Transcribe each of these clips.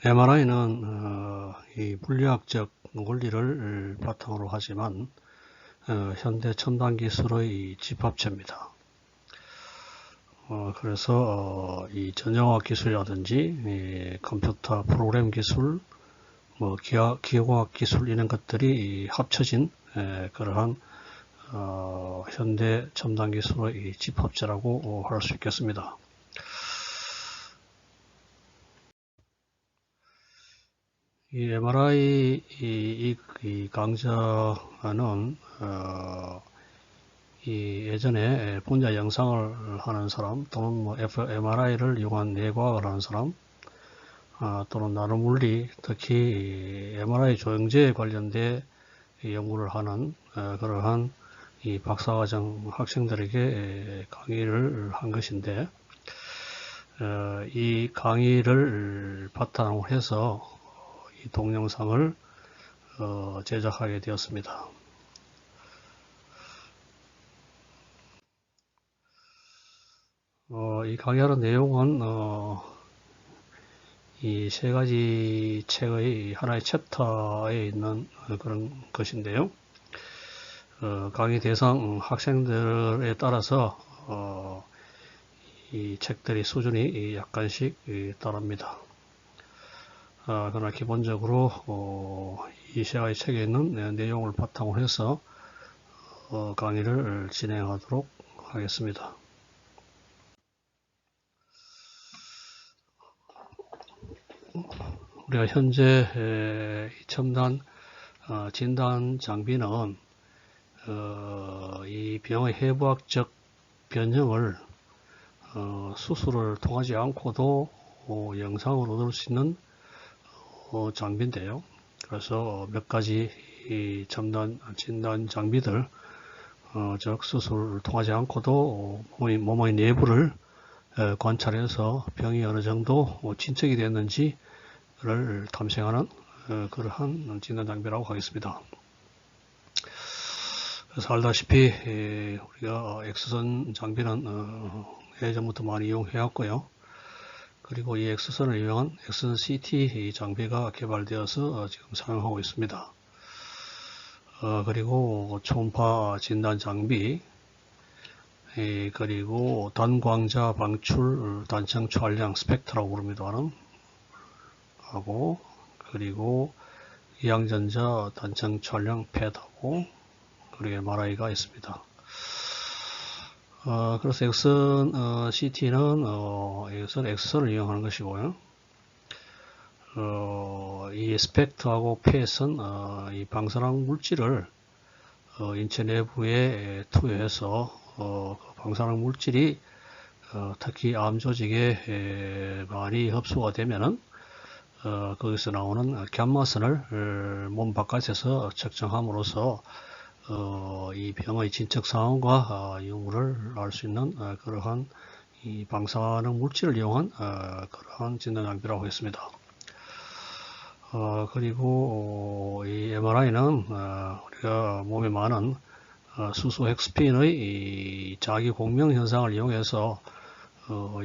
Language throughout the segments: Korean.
MRI는 이 물리학적 원리를 바탕으로 하지만 현대 첨단 기술의 집합체입니다. 그래서 이 전자공학 기술이라든지 이 컴퓨터 프로그램 기술, 기계공학 기술 이런 것들이 합쳐진 그러한 현대 첨단 기술의 집합체라고 할 수 있겠습니다. 이 MRI 이 강좌는 이 예전에 분자 영상을 하는 사람 또는 MRI를 이용한 뇌과학을 하는 사람 또는 나노물리 특히 MRI 조형제에 관련된 연구를 하는 그러한 이 박사과정 학생들에게 강의를 한 것인데 이 강의를 바탕으로 해서 이 동영상을 제작하게 되었습니다. 이 강의하는 내용은 이 세 가지 책의 하나의 챕터에 있는 그런 것인데요. 강의 대상 학생들에 따라서 이 책들의 수준이 약간씩 다릅니다. 그러나 기본적으로 이 세 가지 책에 있는 내용을 바탕으로 해서 강의를 진행하도록 하겠습니다. 우리가 현재 첨단 진단 장비는 이 병의 해부학적 변형을 수술을 통하지 않고도 영상으로 얻을 수 있는 장비인데요. 그래서 몇 가지 이 첨단 진단 장비들, 즉 수술을 통하지 않고도 몸의 내부를 관찰해서 병이 어느 정도 진척이 됐는지를 탐색하는 그러한 진단 장비라고 하겠습니다. 그래서 알다시피 우리가 엑스선 장비는 예전부터 많이 이용해 왔고요. 그리고 이 엑스선을 이용한 엑스선 CT 장비가 개발되어서 지금 사용하고 있습니다. 그리고 초음파 진단 장비, 그리고 단광자 방출 단청 촬영 스펙트라고 부릅니다만 하고, 그리고 이양전자 단청 촬영 패드하고, 그리고 MRI가 있습니다. 그래서 엑스선 CT는 엑스선을 이용하는 것이고요. 이 스펙트하고 팻은 이 방사능 물질을 인체 내부에 투여해서 그 방사능 물질이 특히 암 조직에 많이 흡수가 되면은 거기서 나오는 감마선을 몸 바깥에서 측정함으로써 이 병의 진척 상황과 유무를 알 수 있는 그러한 이 방사능 물질을 이용한 그러한 진단 장비라고 했습니다. 그리고 이 MRI는 우리가 몸에 많은 수소 핵스핀의 자기 공명 현상을 이용해서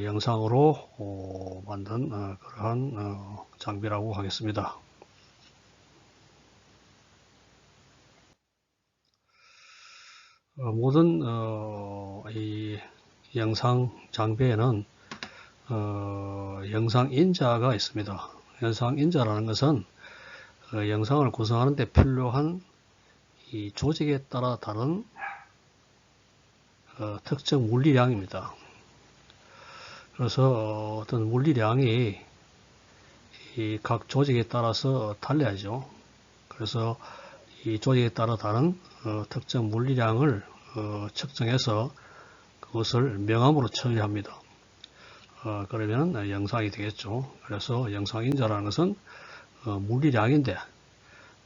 영상으로 만든 그러한 장비라고 하겠습니다. 모든 이 영상 장비에는 영상 인자가 있습니다. 영상 인자라는 것은 영상을 구성하는 데 필요한 이 조직에 따라 다른 특정 물리량입니다. 그래서 어떤 물리량이 이 각 조직에 따라서 달라야죠. 그래서 이 조직에 따라 다른 특정 물리량을 측정해서 그것을 명암으로 처리합니다. 그러면 영상이 되겠죠. 그래서 영상인자라는 것은 물리량인데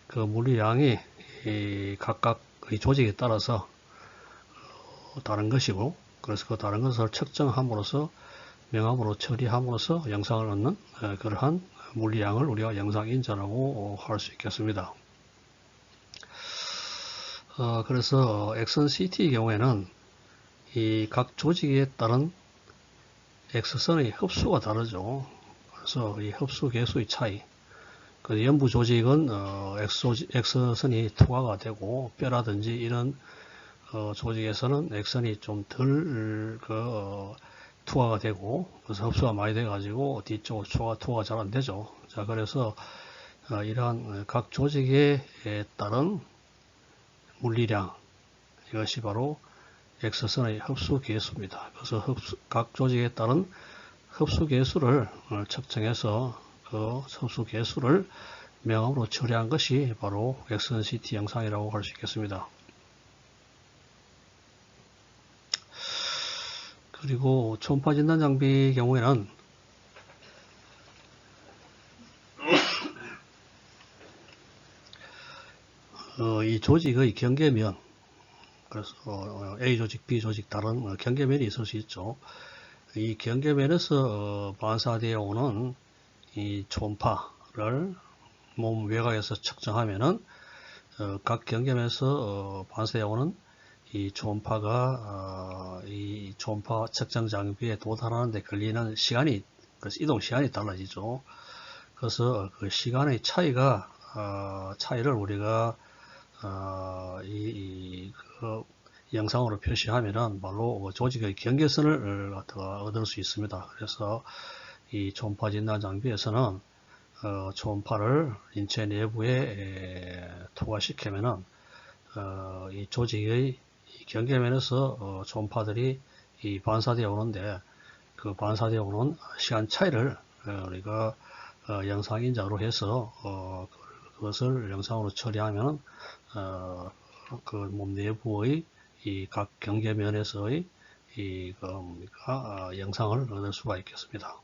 그 물리량이 각각의 조직에 따라서 다른 것이고, 그래서 그 다른 것을 측정함으로써 명암으로 처리함으로써 영상을 얻는 그러한 물리량을 우리가 영상인자라고 할 수 있겠습니다. 그래서 엑스선 CT의 경우에는 이 각 조직에 따른 엑스선의 흡수가 다르죠. 그래서 이 흡수 개수의 차이. 그 연부 조직은 X선이 투과가 되고 뼈라든지 이런 조직에서는 X선이 좀 덜 투과가 되고 그래서 흡수가 많이 돼 가지고 뒤쪽 투과가 잘 안 되죠. 자, 그래서 이러한 각 조직에 따른 물리량, 이것이 바로 X선의 흡수 개수입니다. 그래서 각 조직에 따른 흡수 개수를 측정해서 그 흡수 개수를 명암으로 처리한 것이 바로 X선 CT 영상이라고 할 수 있겠습니다. 그리고 초음파 진단 장비 경우에는 이 조직의 경계면, 그래서 A 조직, B 조직 다른 경계면이 있을 수 있죠. 이 경계면에서 반사되어 오는 이 초음파를 몸 외곽에서 측정하면은 각 경계면에서 반사되어 오는 이 초음파가 이 초음파 측정 장비에 도달하는 데 걸리는 시간이, 그래서 이동 시간이 달라지죠. 그래서 그 시간의 차이를 우리가 그 영상으로 표시하면은 바로 조직의 경계선을 얻을 수 있습니다. 그래서 이 초음파 진단 장비에서는 초음파를 인체 내부에 투과시키면은 이 조직의 경계면에서 초음파들이 반사되어 오는데 그 반사되어 오는 시간 차이를 우리가 영상 인자로 해서 그것을 영상으로 처리하면 그 몸 내부의 이 각 경계면에서의 영상을 얻을 수가 있겠습니다.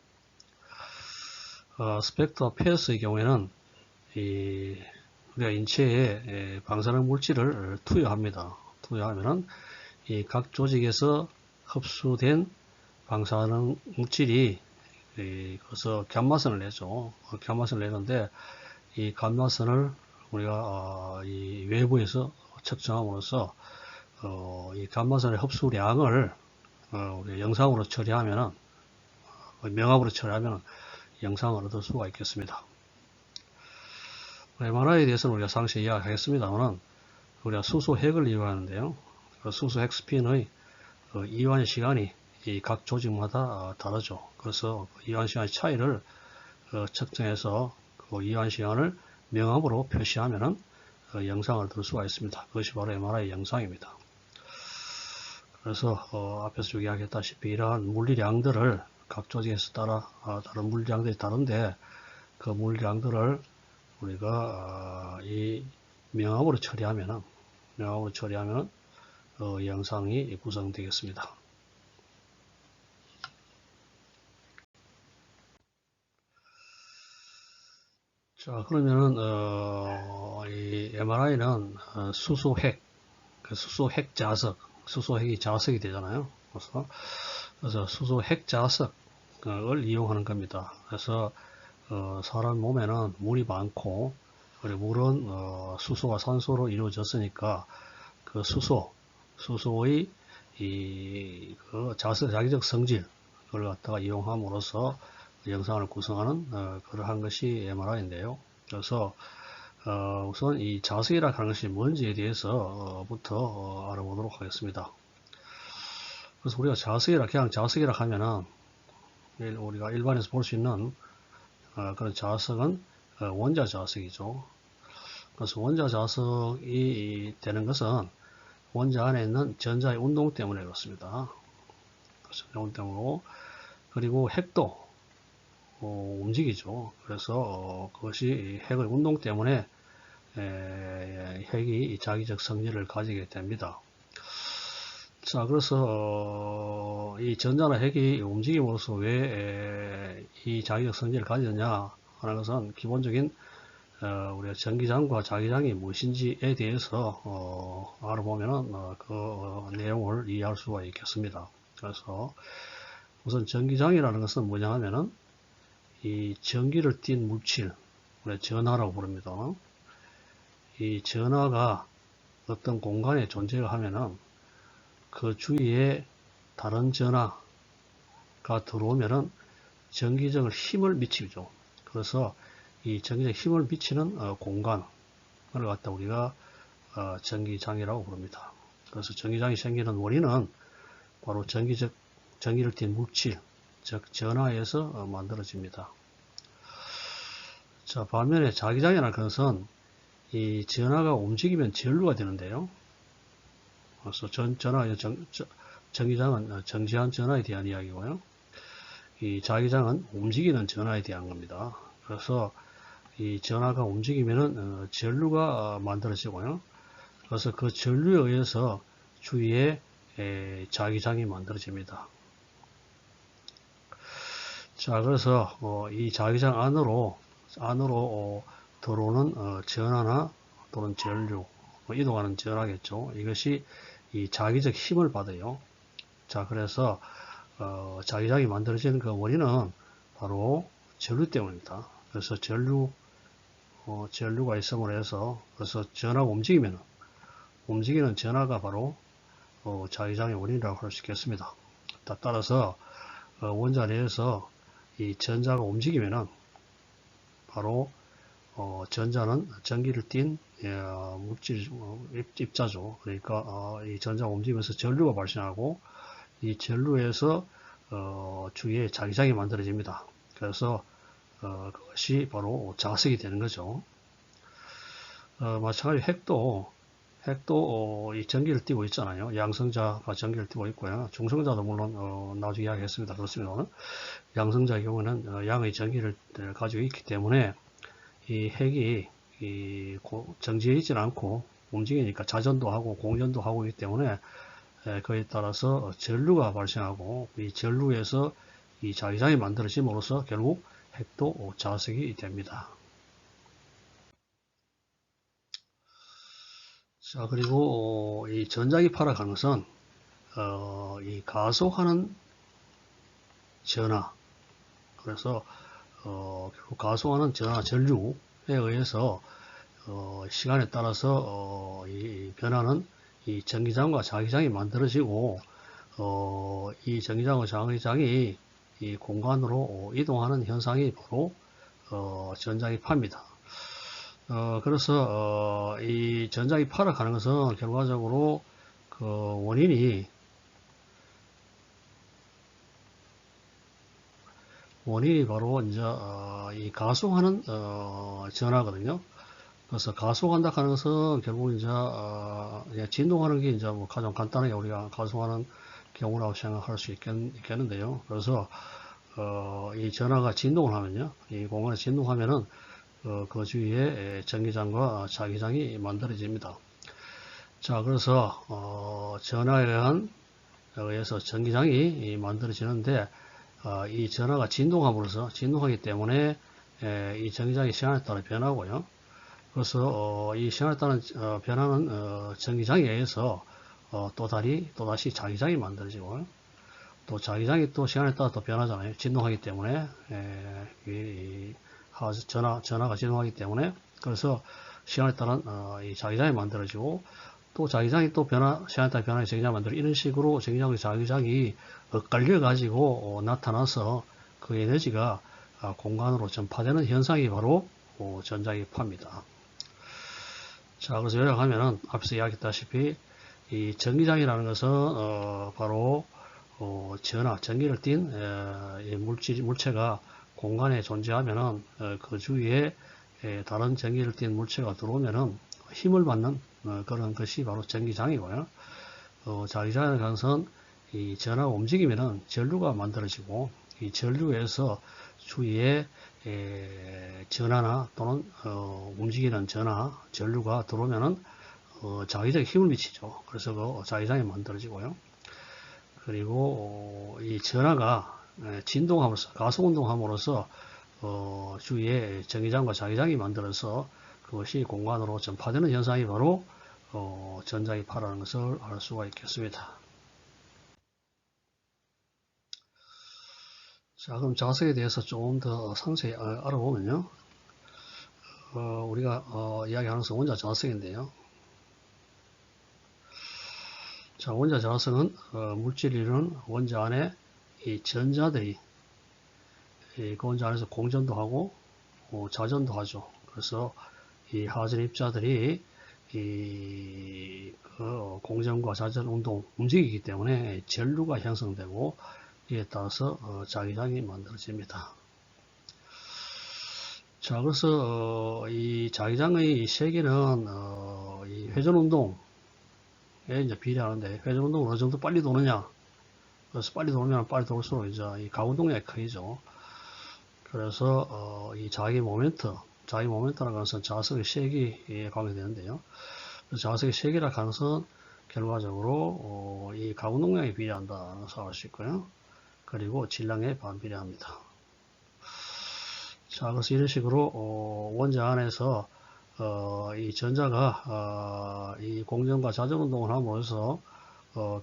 스펙터 페어스의 경우에는 우리가 인체에 방사능 물질을 투여합니다. 투여하면은 이 각 조직에서 흡수된 방사능 물질이 그래서 감마선을 내죠. 감마선을 내는데 이 감마선을 우리가 이 외부에서 측정함으로써 이 감마선의 흡수량을 우리가 영상으로 처리하면은 명암으로 처리하면 영상을 얻을 수가 있겠습니다. MRI에 대해서는 우리가 상세히 이야기하겠습니다만 우리가 수소핵을 이용하는데요. 수소핵 스핀의 이완 시간이 이 각 조직마다 다르죠. 그래서 이완 시간의 차이를 측정해서 그 이완 시간을 명암으로 표시하면은 영상을 얻을 수가 있습니다. 그것이 바로 MRI 영상입니다. 그래서 앞에서 쭉 이야기했다시피 이러한 물리량들을 각 조직에서 따라 다른 물리량들이 다른데 그 물리량들을 우리가 이 명암으로 처리하면은 영상이 구성되겠습니다. 자, 그러면은 이 MRI는 수소핵, 수소핵 자석, 수소핵이 자석이 되잖아요. 그래서 수소핵 자석을 이용하는 겁니다. 그래서 사람 몸에는 물이 많고, 그리고 물은 수소와 산소로 이루어졌으니까 그 수소의 그 자기적 성질을 갖다가 이용함으로써 영상을 구성하는 그러한 것이 MRI인데요. 그래서 우선 이 자석이라 하는 것이 뭔지에 대해서부터 알아보도록 하겠습니다. 그래서 우리가 그냥 자석이라 하면은 우리가 일반에서 볼 수 있는 그런 자석은 원자 자석이죠. 그래서 원자 자석이 되는 것은 원자 안에 있는 전자의 운동 때문에 그렇습니다. 운동 때문에 그리고 핵도 움직이죠. 그래서 그것이 핵의 운동 때문에 핵이 자기적 성질을 가지게 됩니다. 자, 그래서 이 전자나 핵이 움직임으로써 왜 이 자기적 성질을 가지느냐 하는 것은 기본적인 우리가 전기장과 자기장이 무엇인지에 대해서 알아보면은 그 내용을 이해할 수가 있겠습니다. 그래서 우선 전기장이라는 것은 뭐냐 하면은 이 전기를 띤 물질, 우리가 전하라고 부릅니다. 이 전하가 어떤 공간에 존재를 하면은 그 주위에 다른 전하가 들어오면은 전기적인 힘을 미치죠. 그래서 이 전기적 힘을 미치는 공간을 갖다 우리가 전기장이라고 부릅니다. 그래서 전기장이 생기는 원인은 바로 전기를 띤 물질, 즉 전하에서 만들어집니다. 자, 반면에 자기장이라는 것은 이 전하가 움직이면 전류가 되는데요. 그래서 전기장은 정지한 전하에 대한 이야기고요. 이 자기장은 움직이는 전하에 대한 겁니다. 그래서 이 전하가 움직이면은 전류가 만들어지고요. 그래서 그 전류에 의해서 주위에 자기장이 만들어집니다. 자, 그래서 이 자기장 안으로 들어오는 전하나 또는 전류, 이동하는 전하겠죠. 이것이 이 자기적 힘을 받아요. 자, 그래서 자기장이 만들어지는 그 원인은 바로 전류 때문입니다. 그래서 전류가 있음으로 해서 그래서 전하가 움직이는 전하가 바로 자기장의 원인이라고 할 수 있겠습니다. 따라서 원자 내에서 이 전자가 움직이면은 바로 전자는 전기를 띤 물질 입자죠. 그러니까 이 전자가 움직이면서 전류가 발생하고 이 전류에서 주위에 자기장이 만들어집니다. 그래서 그것이 바로 자석이 되는 거죠. 마찬가지로 핵도 이 전기를 띠고 있잖아요. 양성자가 전기를 띠고 있고요. 중성자도 물론 나중에 이야기했습니다. 그렇습니다. 양성자의 경우는 양의 전기를 가지고 있기 때문에 이 핵이 정지해 있지는 않고 움직이니까 자전도 하고 공전도 하고 있기 때문에 그에 따라서 전류가 발생하고 이 전류에서 이 자기장이 만들어짐으로써 결국 핵도 자석이 됩니다. 자, 그리고 이 전자기파라 하는 것은 이 가속하는 전하, 그래서 결국 가속하는 전하 전류에 의해서 시간에 따라서 이 변화는 이 전기장과 자기장이 만들어지고 이 전기장과 자기장이 이 공간으로 이동하는 현상이 바로 전자기파입니다. 그래서 이 전자기파라 하는 것은 결과적으로 그 원인이 바로 이제 이 가속하는 전하거든요. 그래서 가속한다 하는 것은 결국 이제 진동하는 게 이제 뭐 가장 간단하게 우리가 가속하는 경우라고 생각할 수 있겠는데요. 그래서 이 전하가 진동을 하면요, 이 공간에 진동하면은 그 주위에 전기장과 자기장이 만들어집니다. 자, 그래서 전하에 의해서 전기장이 만들어지는데 이 전하가 진동하기 때문에 이 전기장이 시간에 따라 변하고요. 그래서 이 시간에 따른 변하는 전기장에 의해서 또다시 자기장이 만들어지고 또 자기장이 또 시간에 따라 또 변하잖아요. 진동하기 때문에 전하가 진동하기 때문에 그래서 시간에 따른 이 자기장이 만들어지고 또 자기장이 또 시간에 따라 변하는 전기장이 만들어 이런 식으로 전기장과 자기장이 엇갈려 가지고 나타나서 그 에너지가 공간으로 전파되는 현상이 바로 전자기파입니다. 자, 그래서 요약하면은 앞서 이야기했다시피 이 전기장이라는 것은 바로 전기를 띤 물체가 공간에 존재하면은 그 주위에 다른 전기를 띤 물체가 들어오면은 힘을 받는 그런 것이 바로 전기장이고요. 자기장이라는 것은 이 전하가 움직이면은 전류가 만들어지고 이 전류에서 주위에 전하나 또는 움직이는 전류가 들어오면은 자기장에 힘을 미치죠. 그래서 그 자기장이 만들어지고요. 그리고 이 전하가 진동함으로써 가속운동함으로써 주위에 전기장과 자기장이 만들어서 그것이 공간으로 전파되는 현상이 바로 전자기파라는 것을 알 수가 있겠습니다. 자, 그럼 자석에 대해서 조금 더 상세히 알아보면요. 우리가 이야기하는 것은 원자 자석인데요. 자, 원자 자석은 물질이 이루는 원자 안에 이 전자들이 그 원자 안에서 공전도 하고 자전도 하죠. 그래서 이 하전 입자들이 공전과 자전 운동 움직이기 때문에 전류가 형성되고 이에 따라서 자기장이 만들어집니다. 자, 그래서 이 자기장의 세계는 이 회전 운동에 이제 비례하는데, 회전 운동은 어느 정도 빨리 도느냐? 그래서 빨리 돌면 빨리 돌수록 이제 이 가운동량이 커지죠. 그래서 이 자기 모멘트라는 것은 자석의 세기에 관계되는데요. 자석의 세기라는 것은 결과적으로 이 가운동량에 비례한다는 것을 알 수 있고요. 그리고 질량에 반비례합니다. 자, 그래서 이런 식으로 원자 안에서 이 전자가 이 공전과 자전 운동을 함으로써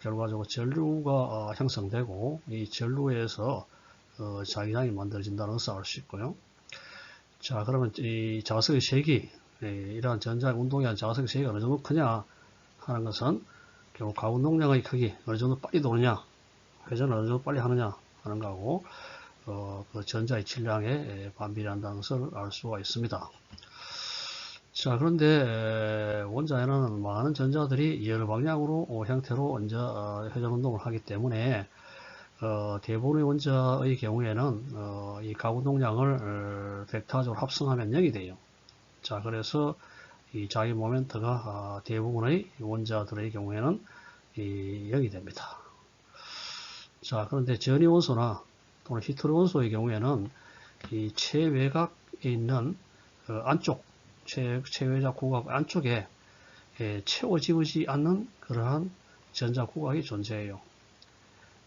결과적으로 전류가 형성되고 이 전류에서 자기장이 만들어진다는 것을 알 수 있고요. 자, 그러면 이 자석의 세기, 이러한 전자의 운동에 의한 자석의 세기가 어느 정도 크냐 하는 것은 결국 가운동량의 크기, 어느 정도 빨리 도느냐, 회전을 어느 정도 빨리 하느냐 하는 거하고 그 전자의 질량에 반비례한다는 것을 알 수가 있습니다. 자, 그런데 원자에는 많은 전자들이 여러 방향으로 형태로 이제 회전 운동을 하기 때문에 대부분의 원자의 경우에는 이 가운동량을 벡터적으로 합성하면 0이 돼요. 자, 그래서 이 자기 모멘트가 대부분의 원자들의 경우에는 0이 됩니다. 자, 그런데 전이 원소나 또는 히트로 원소의 경우에는 이 최외곽에 있는 안쪽, 최외곽 구각 안쪽에 채워지지 않는 그러한 전자 구각이 존재해요.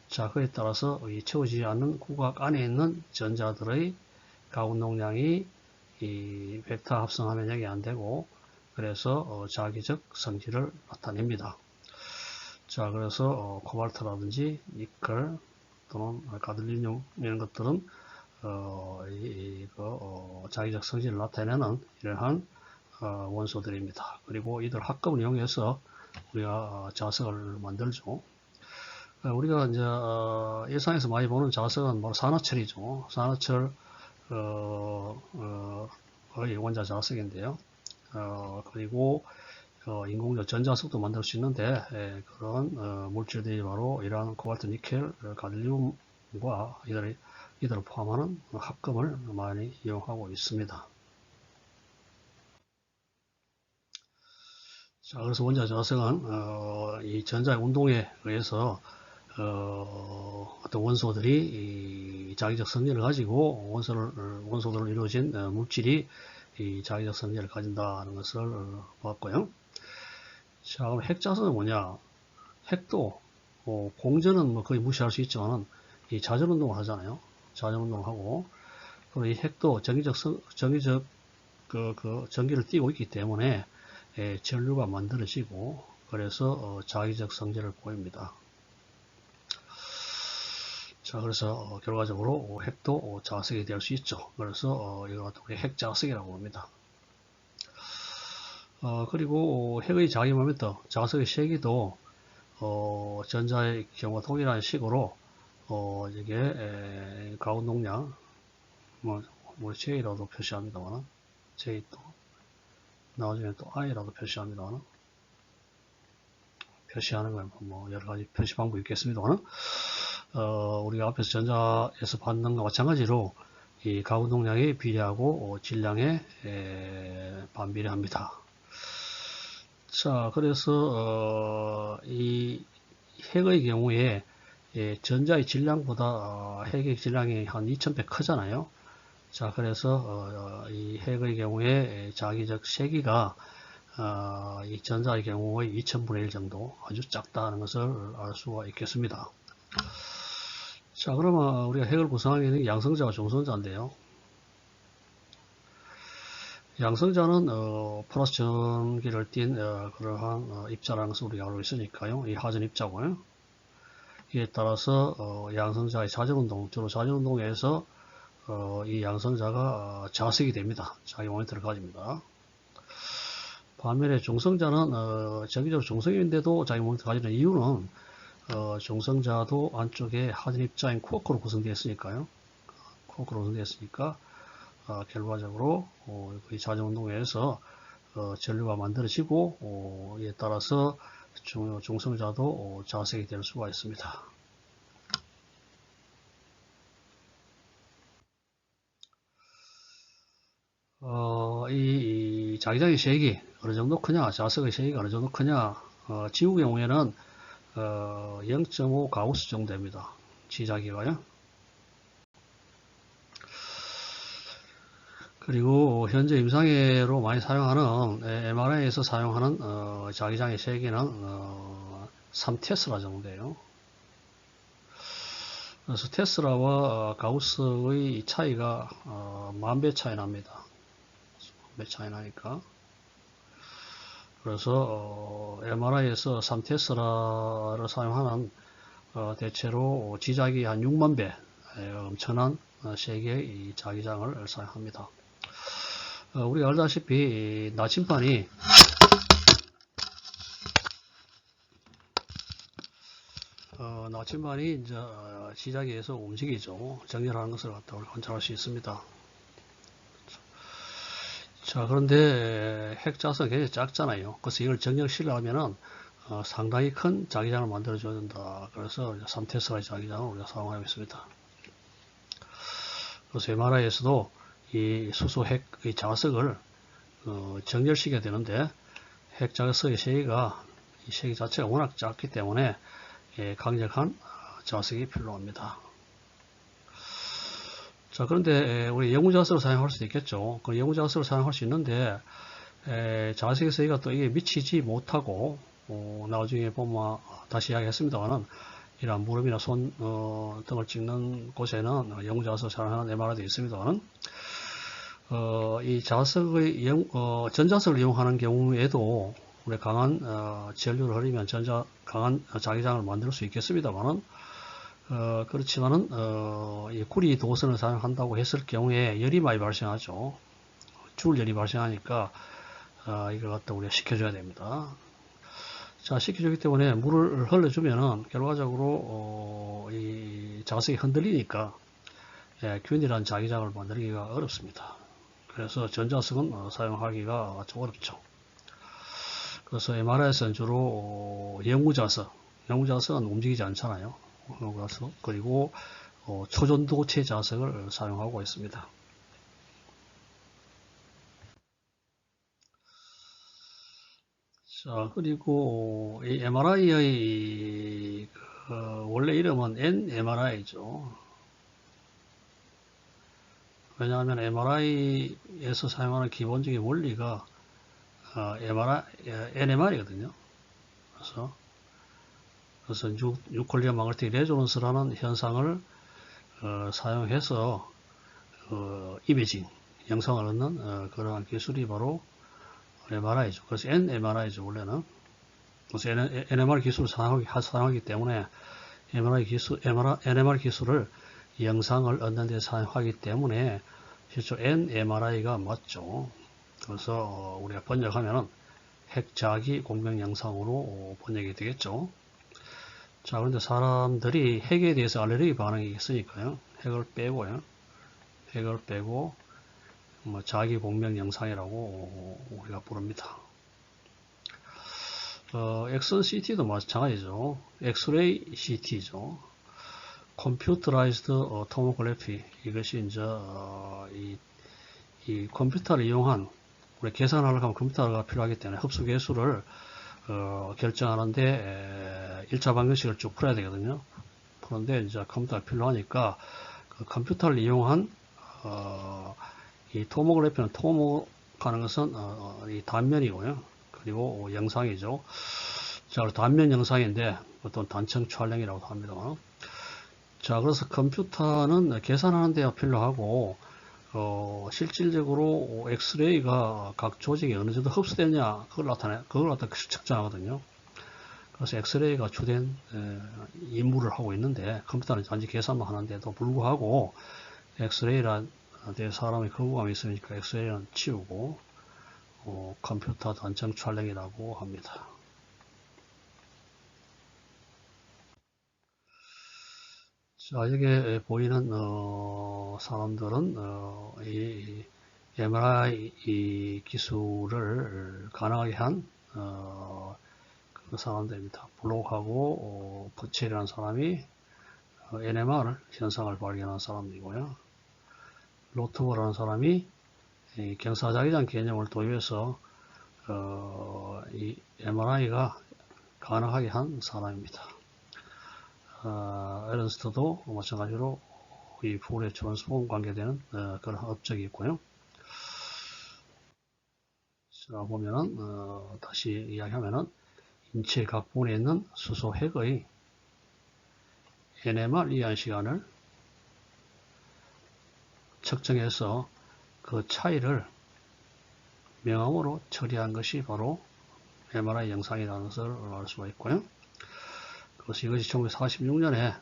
자, 그에 따라서 이 채워지지 않는 구각 안에 있는 전자들의 가운동량이 이 벡터 합성하면 0이 안 되고, 그래서 자기적 성질을 나타냅니다. 자, 그래서 코발트라든지 니켈 또는 가들리늄 이런 것들은 자기적 성질을 나타내는 이러한 원소들입니다. 그리고 이들 합금을 이용해서 우리가 자석을 만들죠. 우리가 이제 일상에서 많이 보는 자석은 바로 산화철이죠. 산화철 원자 자석인데요. 그리고 인공적 전자석도 만들 수 있는데 그런 물질들이 바로 이러한 코발트, 니켈, 가들륨과 이들을 포함하는 합금을 많이 이용하고 있습니다. 자, 그래서 원자 자석은 이 전자의 운동에 의해서 어떤 원소들이 이 자기적 성질을 가지고 원소들로 이루어진 물질이 이 자기적 성질을 가진다는 것을 봤고요. 자, 그럼 핵자석은 뭐냐? 핵도 공전은 뭐 거의 무시할 수 있지만 이 자전 운동을 하잖아요. 자전 운동을 하고, 그리고 이 핵도 전기적 전기를 띠고 있기 때문에 전류가 만들어지고, 그래서 자기적 성질을 보입니다. 자, 그래서 결과적으로 핵도 자석이 될 수 있죠. 그래서 이걸 우리 핵자석이라고 합니다. 그리고 핵의 자기 모멘트, 자석의 세기도 전자의 경우와 동일한 식으로 이게 가운동량, 우리 J라도 표시합니다만, J 또 나중에 또 I라도 표시합니다만, 표시하는 건 뭐 여러 가지 표시 방법이 있겠습니다만, 우리가 앞에서 전자에서 봤는 것과 마찬가지로 이 가운동량에 비례하고 질량에 반비례합니다. 자, 그래서 이 핵의 경우에 전자의 질량보다 핵의 질량이 한 2000배 크잖아요. 자, 그래서 이 핵의 경우에 자기적 세기가 이 전자의 경우의 2000분의 1 정도 아주 작다는 것을 알 수가 있겠습니다. 자, 그러면 우리가 핵을 구성하게 되는 양성자와 중성자인데요. 양성자는 플러스 전기를 띤 그러한 입자라는 것을 우리가 알고 있으니까요. 이 하전 입자고요. 이에 따라서 양성자의 자전운동, 주로 자전운동에서 이 양성자가 자석이 됩니다. 자기 모멘트를 가집니다. 반면에 중성자는 전기적으로 중성인데도 자기 모멘트를 가지는 이유는 중성자도 안쪽에 하전 입자인 쿠어크로 구성되어 있으니까요. 토크로 운동되었으니까 결과적으로 이 자전운동회에서 전류가 만들어지고 이에 따라서 중성자도 자석이 될 수가 있습니다. 이 자기장의 세기 어느 정도 크냐, 자석의 세기가 어느 정도 크냐, 지구 경우에는 0.5 가우스 정도 됩니다. 지자기가요. 그리고 현재 임상회로 많이 사용하는 MRI에서 사용하는 자기장의 세기는 3테슬라 정도예요. 그래서 테슬라와 가우스의 차이가 10,000배 차이 납니다. 몇 차이 나니까. 그래서 MRI에서 3테슬라를 사용하는 대체로 지자기 한 6만 배 엄청난 세계의 이 자기장을 사용합니다. 우리가 알다시피 나침반이 이제 지자기에서 움직이죠. 정렬하는 것을 갖다 우리 관찰할 수 있습니다. 자, 그런데 핵자석은 굉장히 작잖아요. 그래서 이걸 정렬시키려면은 상당히 큰 자기장을 만들어줘야 된다. 그래서 3테슬라의 자기장을 우리가 사용하고 있습니다. 그래서 MRI에서도 이 수소핵의 자석을 정렬시켜야 되는데 핵자석의 세기가 이 세기 자체가 워낙 작기 때문에 강력한 자석이 필요합니다. 자, 그런데 우리 영구자석을 사용할 수도 있겠죠. 그 영구자석을 사용할 수 있는데 자석의 세기가 또 이게 미치지 못하고 나중에 보면 다시 이야기했습니다만은 이런 무릎이나 손 등을 찍는 곳에는 영구자석을 사용하는 MRI도 있습니다만은 이 자석의 전자석을 이용하는 경우에도 우리 강한 전류를 흐리면 강한 자기장을 만들 수 있겠습니다만은 그렇지만은 이 구리 도선을 사용한다고 했을 경우에 열이 많이 발생하죠. 줄열이 발생하니까 이걸 갖다 우리가 식혀줘야 됩니다. 자, 식혀주기 때문에 물을 흘려주면은 결과적으로 이 자석이 흔들리니까 균일한 자기장을 만들기가 어렵습니다. 그래서 전자석은 사용하기가 아주 어렵죠. 그래서 MRI에서는 주로 영구자석은 움직이지 않잖아요. 그리고 초전도체 자석을 사용하고 있습니다. 자, 그리고 이 MRI의 원래 이름은 NMRI죠. 왜냐하면 MRI에서 사용하는 기본적인 원리가 NMR이거든요. 그래서 뉴클리어 마그네틱 레조넌스라는 현상을 사용해서 이미징, 영상을 얻는 그러한 기술이 바로 MRI죠. 그래서 NMRI죠, 원래는. 그래서 NMR 기술을 사용하기 때문에 NMR 기술을 영상을 얻는 데 사용하기 때문에 실제 NMRI가 맞죠. 그래서 우리가 번역하면은 핵자기 공명 영상으로 번역이 되겠죠. 자, 그런데 사람들이 핵에 대해서 알레르기 반응이 있으니까요. 핵을 빼고요. 핵을 빼고 자기 공명 영상이라고 우리가 부릅니다. 엑선 CT도 마찬가지죠. 엑스레이 CT죠. 컴퓨터라이즈드 토모그래피, 이것이 이제 이 컴퓨터를 이용한, 우리 계산하려고 하면 컴퓨터가 필요하기 때문에 흡수 계수를 결정하는데 1차 방정식을 쭉 풀어야 되거든요. 그런데 이제 컴퓨터가 필요하니까 그 컴퓨터를 이용한 이 토모그래피는 토모하는 것은 이 단면이고요. 그리고 영상이죠. 자, 단면 영상인데 어떤 단층 촬영이라고 합니다. 자, 그래서 컴퓨터는 계산하는 데 필요하고 실질적으로 엑스레이가 각 조직에 어느 정도 흡수되냐 그걸 갖다 측정하거든요. 그래서 엑스레이가 주된 임무를 하고 있는데 컴퓨터는 단지 계산만 하는데도 불구하고 엑스레이란 데 사람의 거부감이 있으니까 엑스레이는 치우고 컴퓨터 단층 촬영이라고 합니다. 자, 여기에 보이는 사람들은 이 MRI 이 기술을 가능하게 한 그 사람들입니다. 블록하고 버첼이라는 사람이 NMR 현상을 발견한 사람이고요. 로트버라는 사람이 경사자기장 개념을 도입해서 이 MRI가 가능하게 한 사람입니다. 에른스트도 마찬가지로 이 풀의 트랜스폼 관계되는 그런 업적이 있고요. 자, 보면은 다시 이야기하면은 인체 각 부분에 있는 수소 핵의 NMR 이한 시간을 측정해서 그 차이를 명암으로 처리한 것이 바로 MRI 영상이라는 것을 알 수가 있고요. 그래서 이것이 1946년에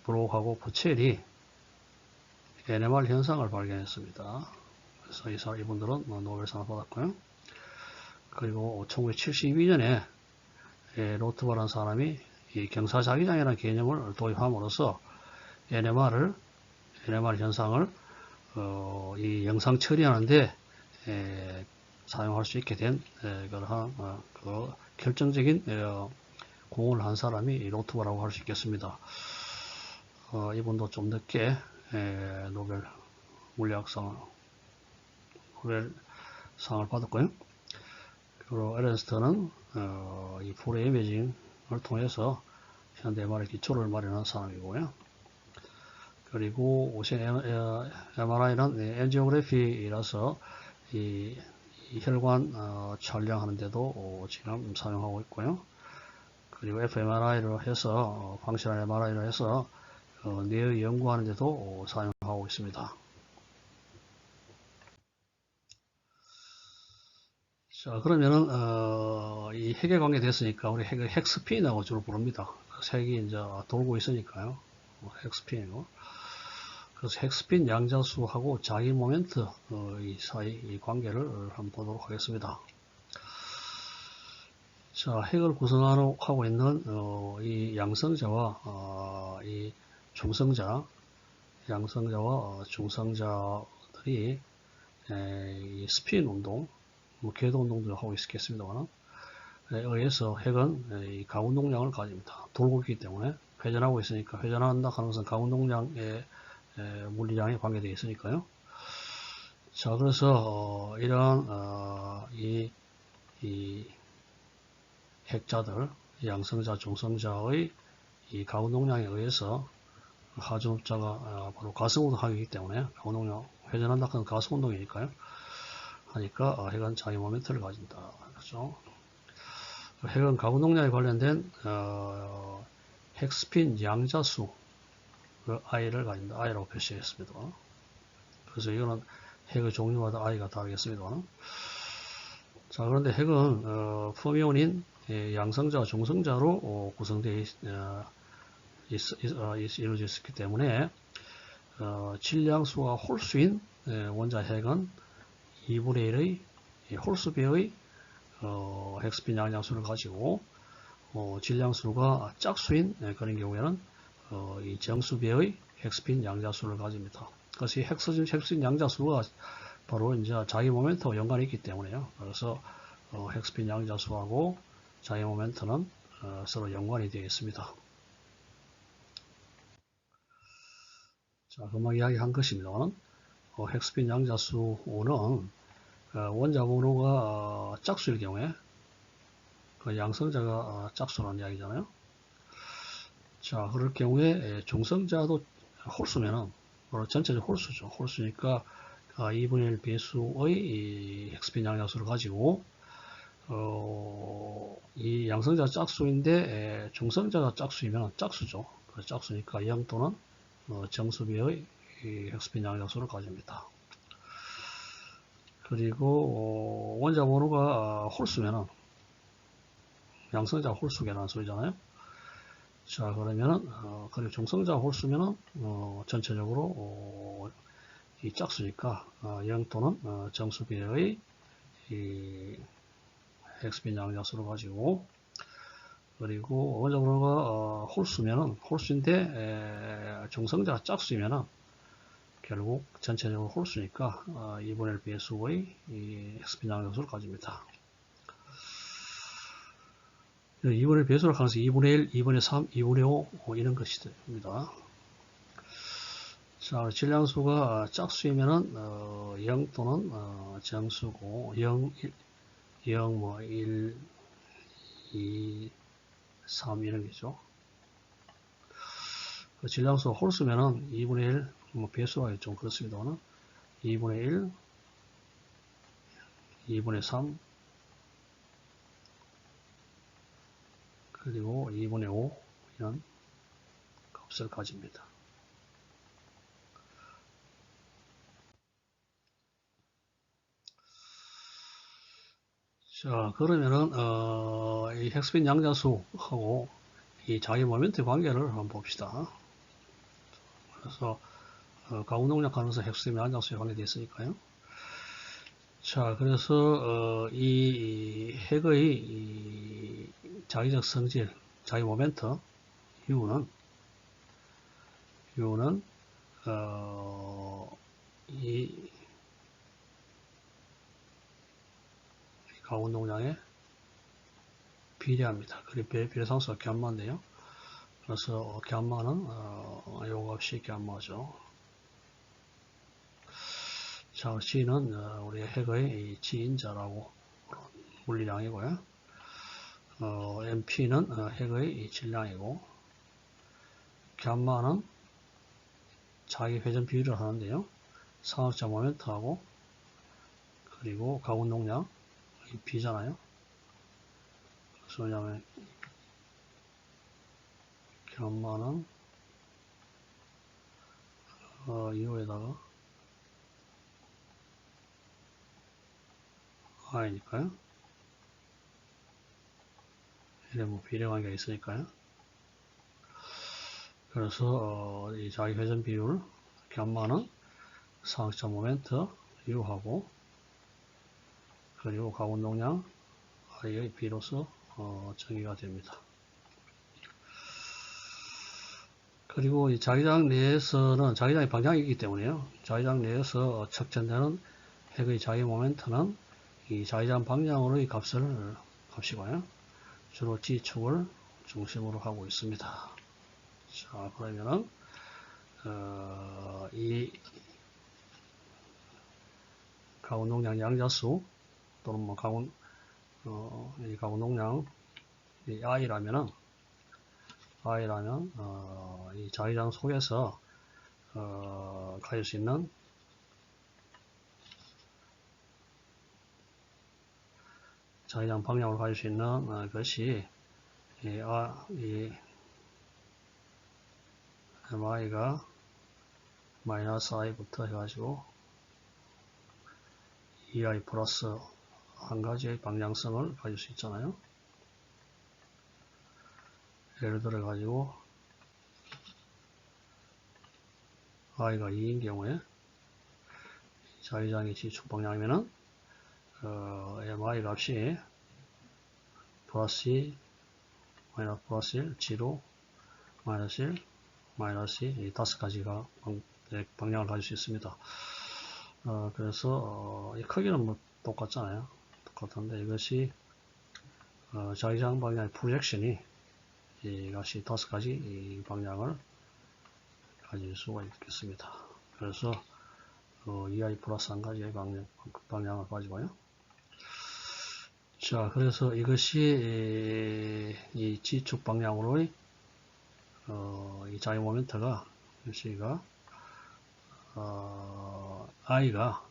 브로크하고 버첼이 NMR 현상을 발견했습니다. 그래서 이분들은 노벨상을 받았고요. 그리고 1972년에 로트버라는 사람이 이 경사자기장이라는 개념을 도입함으로써 NMR 현상을 이 영상 처리하는데 사용할 수 있게 된 그러한 그 결정적인 공헌을 한 사람이 로트버라고 할 수 있겠습니다. 이분도 좀 늦게 노벨 물리학상 노벨상을 받았고요. 그리고 에른스트는 이 풀의 이미징을 통해서 현대 MRI 기초를 마련한 사람이고요. 그리고 오신 MRI는 엔지오그래피라서 이 혈관 촬영하는데도 지금 사용하고 있고요. 그리고 fMRI로 해서 방실한 MRI로 해서 뇌의 연구하는데도 사용하고 있습니다. 자, 그러면은 이 핵에 관계됐으니까 우리 핵을 핵스핀이라고 주로 부릅니다. 핵이 이제 돌고 있으니까요. 핵스핀이고. 그래서 핵스핀 양자수하고 자기 모멘트 이 사이 이 관계를 한번 보도록 하겠습니다. 자, 핵을 구성하고 있는 이 양성자와 이 중성자, 양성자와 중성자들이 이 스핀 운동, 궤도 운동도 하고 있겠습니다만 의해서 핵은 이 가운동량을 가집니다. 돌고 있기 때문에 회전하고 있으니까 회전한다 하는 것은 가운동량의 물리량에 관계되어 있으니까요. 자, 그래서 이러한 이 핵자들, 양성자, 중성자의 이 가운동량에 의해서 하중업자가 바로 가속운동하기 때문에 가운동량 회전한다 하는 가속운동이니까요. 하니까 핵은 자기 모멘트를 가진다. 그렇죠? 핵은 가운동량에 관련된 핵스핀 양자수 i를 가진다. i라고 표시했습니다. 그래서 이거는 핵의 종류마다 i가 다르겠습니다. 자, 그런데 핵은 포미온인 양성자, 중성자로 구성되어 이루어져 있기 때문에 질량수가 홀수인 원자 핵은 2분의 1의 홀수배의 핵스핀 양자수를 가지고 질량수가 짝수인 그런 경우에는 이 정수배의 핵스핀 양자수를 가집니다. 그래서 이 핵스핀 양자수가 바로 이제 자기 모멘트와 연관이 있기 때문에요. 그래서 핵스핀 양자수하고 자기 모멘트는 서로 연관이 되어 있습니다. 자, 금방 이야기한 것입니다만 핵스핀 양자수는 원자 번호가 짝수일 경우에 그 양성자가 짝수라는 이야기잖아요. 자, 그럴 경우에 중성자도 홀수면은 전체적으로 홀수죠. 홀수니까 2분의 1 배수의 핵스핀 양자수를 가지고 이 양성자가 짝수인데 중성자가 짝수이면 짝수죠. 짝수니까 0 또는 정수비의 핵스핀 양자수를 가집니다. 그리고 원자 번호가 홀수면은 양성자 홀수계라는 소리잖아요. 자, 그러면은 그리고 중성자 홀수면은 전체적으로 이 짝수니까 0 또는 정수비의 이 핵스핀 양자수를 가지고 그리고 원자번호가 홀수면은 홀수인데 중성자가 짝수이면은 결국 전체적으로 홀수니까 2분의 1 배수의 이 x빈 양자수를 가집니다. 2분의 1 배수를 가능해서 2분의 1, 2분의 3, 2분의 5 이런 것이 됩니다. 자, 질량수가 짝수이면은 0 또는 정수고 0, 1, 2, 3 이런 게죠. 질량수가 홀수면은 2분의 1, 배수가 좀 그렇습니다만 2분의 1, 2분의 3, 그리고 2분의 5 이런 값을 가집니다. 자, 그러면은 이 헥스빈 양자수하고 이 자기 모멘트 관계를 한번 봅시다. 그래서 가운동력 가능성 헥스빈 양자수에 관계되어 있으니까요. 자, 그래서 이 핵의 이 자기적 성질, 자기 모멘트 U는 이 가운동량에 비례합니다. 그리고 비례상수가 감마인데요. 그래서 감마는 요 값이 감마죠. 자, G는 우리 핵의 지인자라고 물리량이고요. MP는 핵의 질량이고, 감마는 자기 회전 비율을 하는데요. 상학자 모멘트하고, 그리고 가운동량, B잖아요. 그래서 뭐냐면, 감마는 이거에다가 I니까요. 이래 뭐 비례관계가 있으니까요. 그래서 이 자기 회전 비율 감마는 상학자 모멘트 U하고 그리고 가운동량 I의 B로서 정의가 됩니다. 그리고 이 자기장 내에서는 자기장의 방향이 있기 때문에요. 자기장 내에서 척전되는 핵의 자기 모멘트는 이 자기장 방향으로의 값을 값이고요. 주로 G축을 중심으로 하고 있습니다. 자, 그러면은 이 가운동량 양자수 또는 뭐 이 가운동량 이 I라면 이 자기장 속에서 가질 수 있는 자기장 방향으로 가질 수 있는 것이 이 MI가 마이너스 I부터 해가지고 EI 플러스 한 가지의 방향성을 가질 수 있잖아요. 예를 들어 가지고 I가 2인 경우에 자기장의 지축 방향이면은 MI 값이 플러스 2, 마이너스 플러스 1, 0, 마이너스 1, 마이너스 2, 이 5가지가 방향을 가질 수 있습니다. 그래서 이 크기는 뭐 똑같잖아요. 똑같은데 이것이 자기장 방향의 프로젝션이 이것이 5가지 이 방향을 가질 수가 있겠습니다. 그래서 EI 플러스 한 가지의 방향을 가지고요. 자, 그래서 이것이 이 G축 방향으로의 이 자기 모멘트가 I가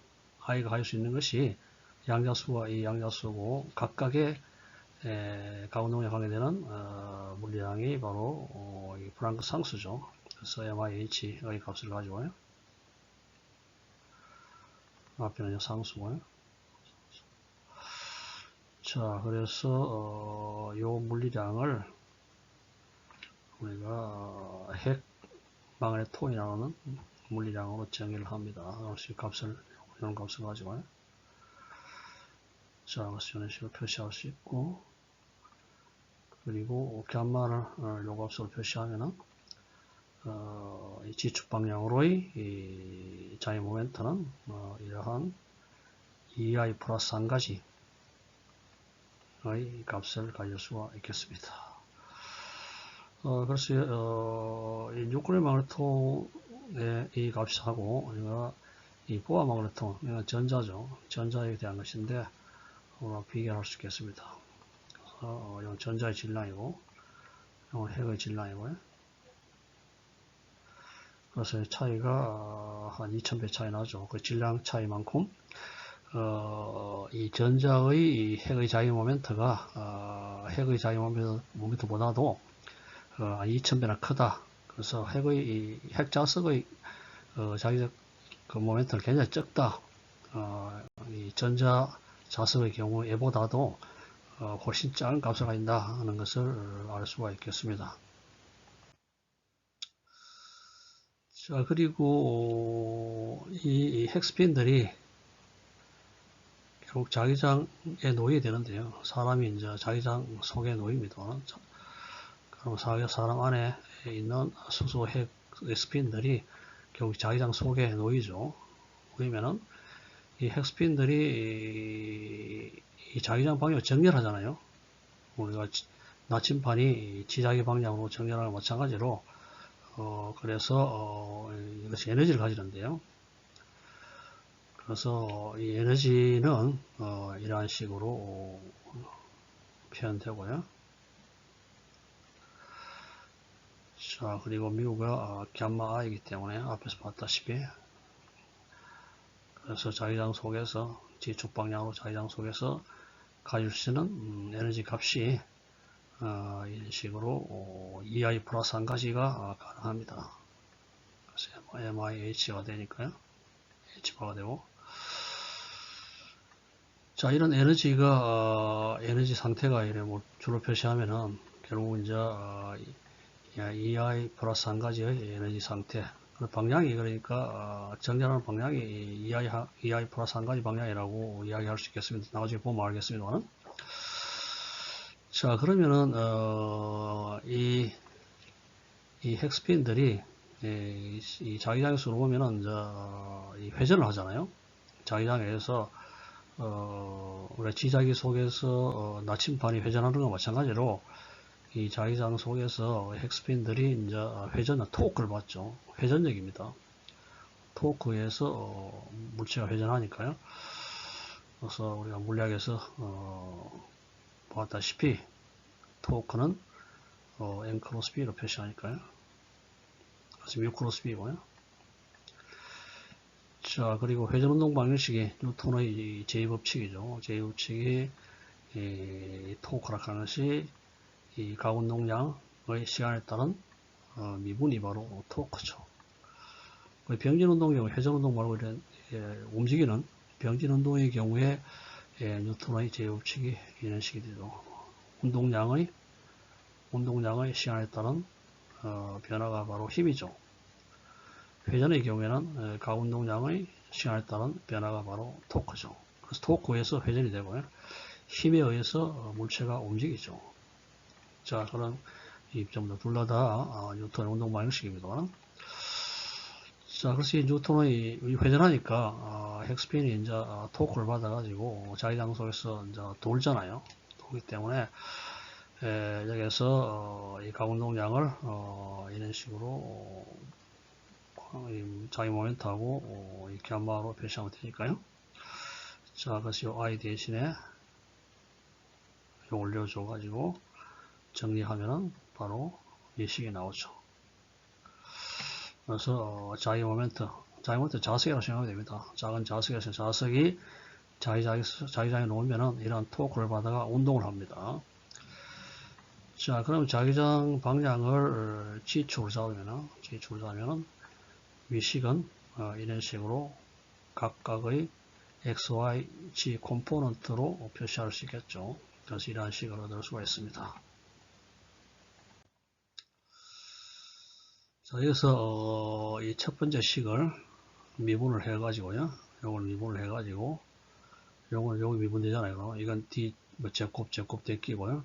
가질 수 있는 것이 양자수와 이 양자수고 각각의 가운동에 관계되는 물리량이 바로 이 플랑크 상수죠. 그래서 MIH의 값을 가지고요. 앞에는 상수고요. 자, 그래서 요 물리량을 우리가 핵망원의 통이 나오는 물리량으로 정의를 합니다. 이런 값을 가지고요. 자, 그래서 이런 식으로 표시할 수 있고, 그리고 감마를 요값으로 표시하면은 이 지축 방향으로의 이 자유 모멘트는 이러한 EI 플러스 한 가지의 값을 가질 수가 있겠습니다. 그래서 이 뉴클레어 마그네톤의 이 값하고 이 보아 마그네톤, 이건 전자죠. 전자에 대한 것인데 비교할 수 있겠습니다. 그래서 이건 전자의 질량이고 이건 핵의 질량이고요. 그래서 차이가 한 2000배 차이 나죠. 그 질량 차이만큼 이 전자의 이 핵의 자유 모멘트가 핵의 자유 모멘트보다도 한 2000배나 크다. 그래서 핵 자석의 자기적 그 모멘트는 굉장히 적다. 이 전자 자석의 경우 얘보다도 훨씬 작은 값을 가진다 하는 것을 알 수가 있겠습니다. 자, 그리고 이 핵스핀들이 결국 자기장에 놓이게 되는데요. 사람이 이제 자기장 속에 놓입니다. 그럼 사람 안에 있는 수소 핵 스핀들이 결국 자기장 속에 놓이죠. 놓이면은 이 핵스핀들이 이 자기장 방향을 정렬하잖아요. 우리가 나침반이 지자기 방향으로 정렬하는 것 마찬가지로 그래서 이것이 에너지를 가지는데요. 그래서 이 에너지는 이러한 식으로 표현되고요. 자, 그리고 미우가 감마 I이기 때문에 앞에서 봤다시피 그래서 자기장 속에서 지축 방향으로 자기장 속에서 가질 수 있는 에너지 값이 이런 식으로 EI 플러스 한 가지가 가능합니다. 그래서 MIH가 되니까요. H바가 되고. 자, 이런 에너지가, 에너지 상태가 이래 뭐 줄로 표시하면은 결국 이제 EI 플러스 한 가지의 에너지 상태. 방향이 그러니까 정렬하는 방향이 EI 플러스 한 가지 방향이라고 이야기할 수 있겠습니다. 나중에 보면 알겠습니다만. 자, 그러면은 이 핵스핀들이 이 자기장에서 들어오면은 이 회전을 하잖아요. 자기장에서 우리 지자기 속에서 나침반이 회전하는 것과 마찬가지로 이 자기장 속에서 핵스핀들이 이제 회전은 토크를 받죠. 회전력입니다. 토크에서 물체가 회전하니까요. 그래서 우리가 물리학에서 보았다시피 토크는 M 크로스 B로 표시하니까요. 그래서 뮤 크로스 B고요. 자, 그리고 회전운동 방정식이 뉴턴의 제2법칙이죠. 제2법칙이 토크라 하는 것이 이 가운동량의 시간에 따른 미분이 바로 토크죠. 병진운동의 경우 회전운동 말고 이런 움직이는 병진운동의 경우에 뉴턴의 제2법칙이 이런 식이 되죠. 운동량의 시간에 따른 변화가 바로 힘이죠. 회전의 경우에는 가운동량의 시간에 따른 변화가 바로 토크죠. 그래서 토크에서 회전이 되고요. 힘에 의해서 물체가 움직이죠. 자, 그런 이 점도 둘 다 뉴턴의 운동 방정식입니다. 자, 그래서 이 뉴턴의 회전하니까 핵스핀이 이제 토크를 받아가지고 자기장 속에서 이제 돌잖아요. 돌기 때문에 여기에서 이 가운동량을 이런 식으로 자기 모멘트하고 이 감마로 표시하면 되니까요. 자, 그래서 이 I 대신에 올려줘가지고 정리하면은 바로 이 식이 나오죠. 그래서 자기 모멘트 자석이라고 생각하면 됩니다. 작은 자석에서 자석이 자기장에 놓으면은 이런 토크를 받아가 운동을 합니다. 자, 그럼 자기장 방향을 지축을 잡으면은 위식은 이런 식으로 각각의 X, Y, G 컴포넌트로 표시할 수 있겠죠. 그래서 이러한 식을 얻을 수가 있습니다. 자, 여기서 이 첫 번째 식을 미분을 해가지고요. 요걸 미분을 해가지고 요건 여기 미분되잖아요. 이건 D 제곱 제곱 될 끼고요.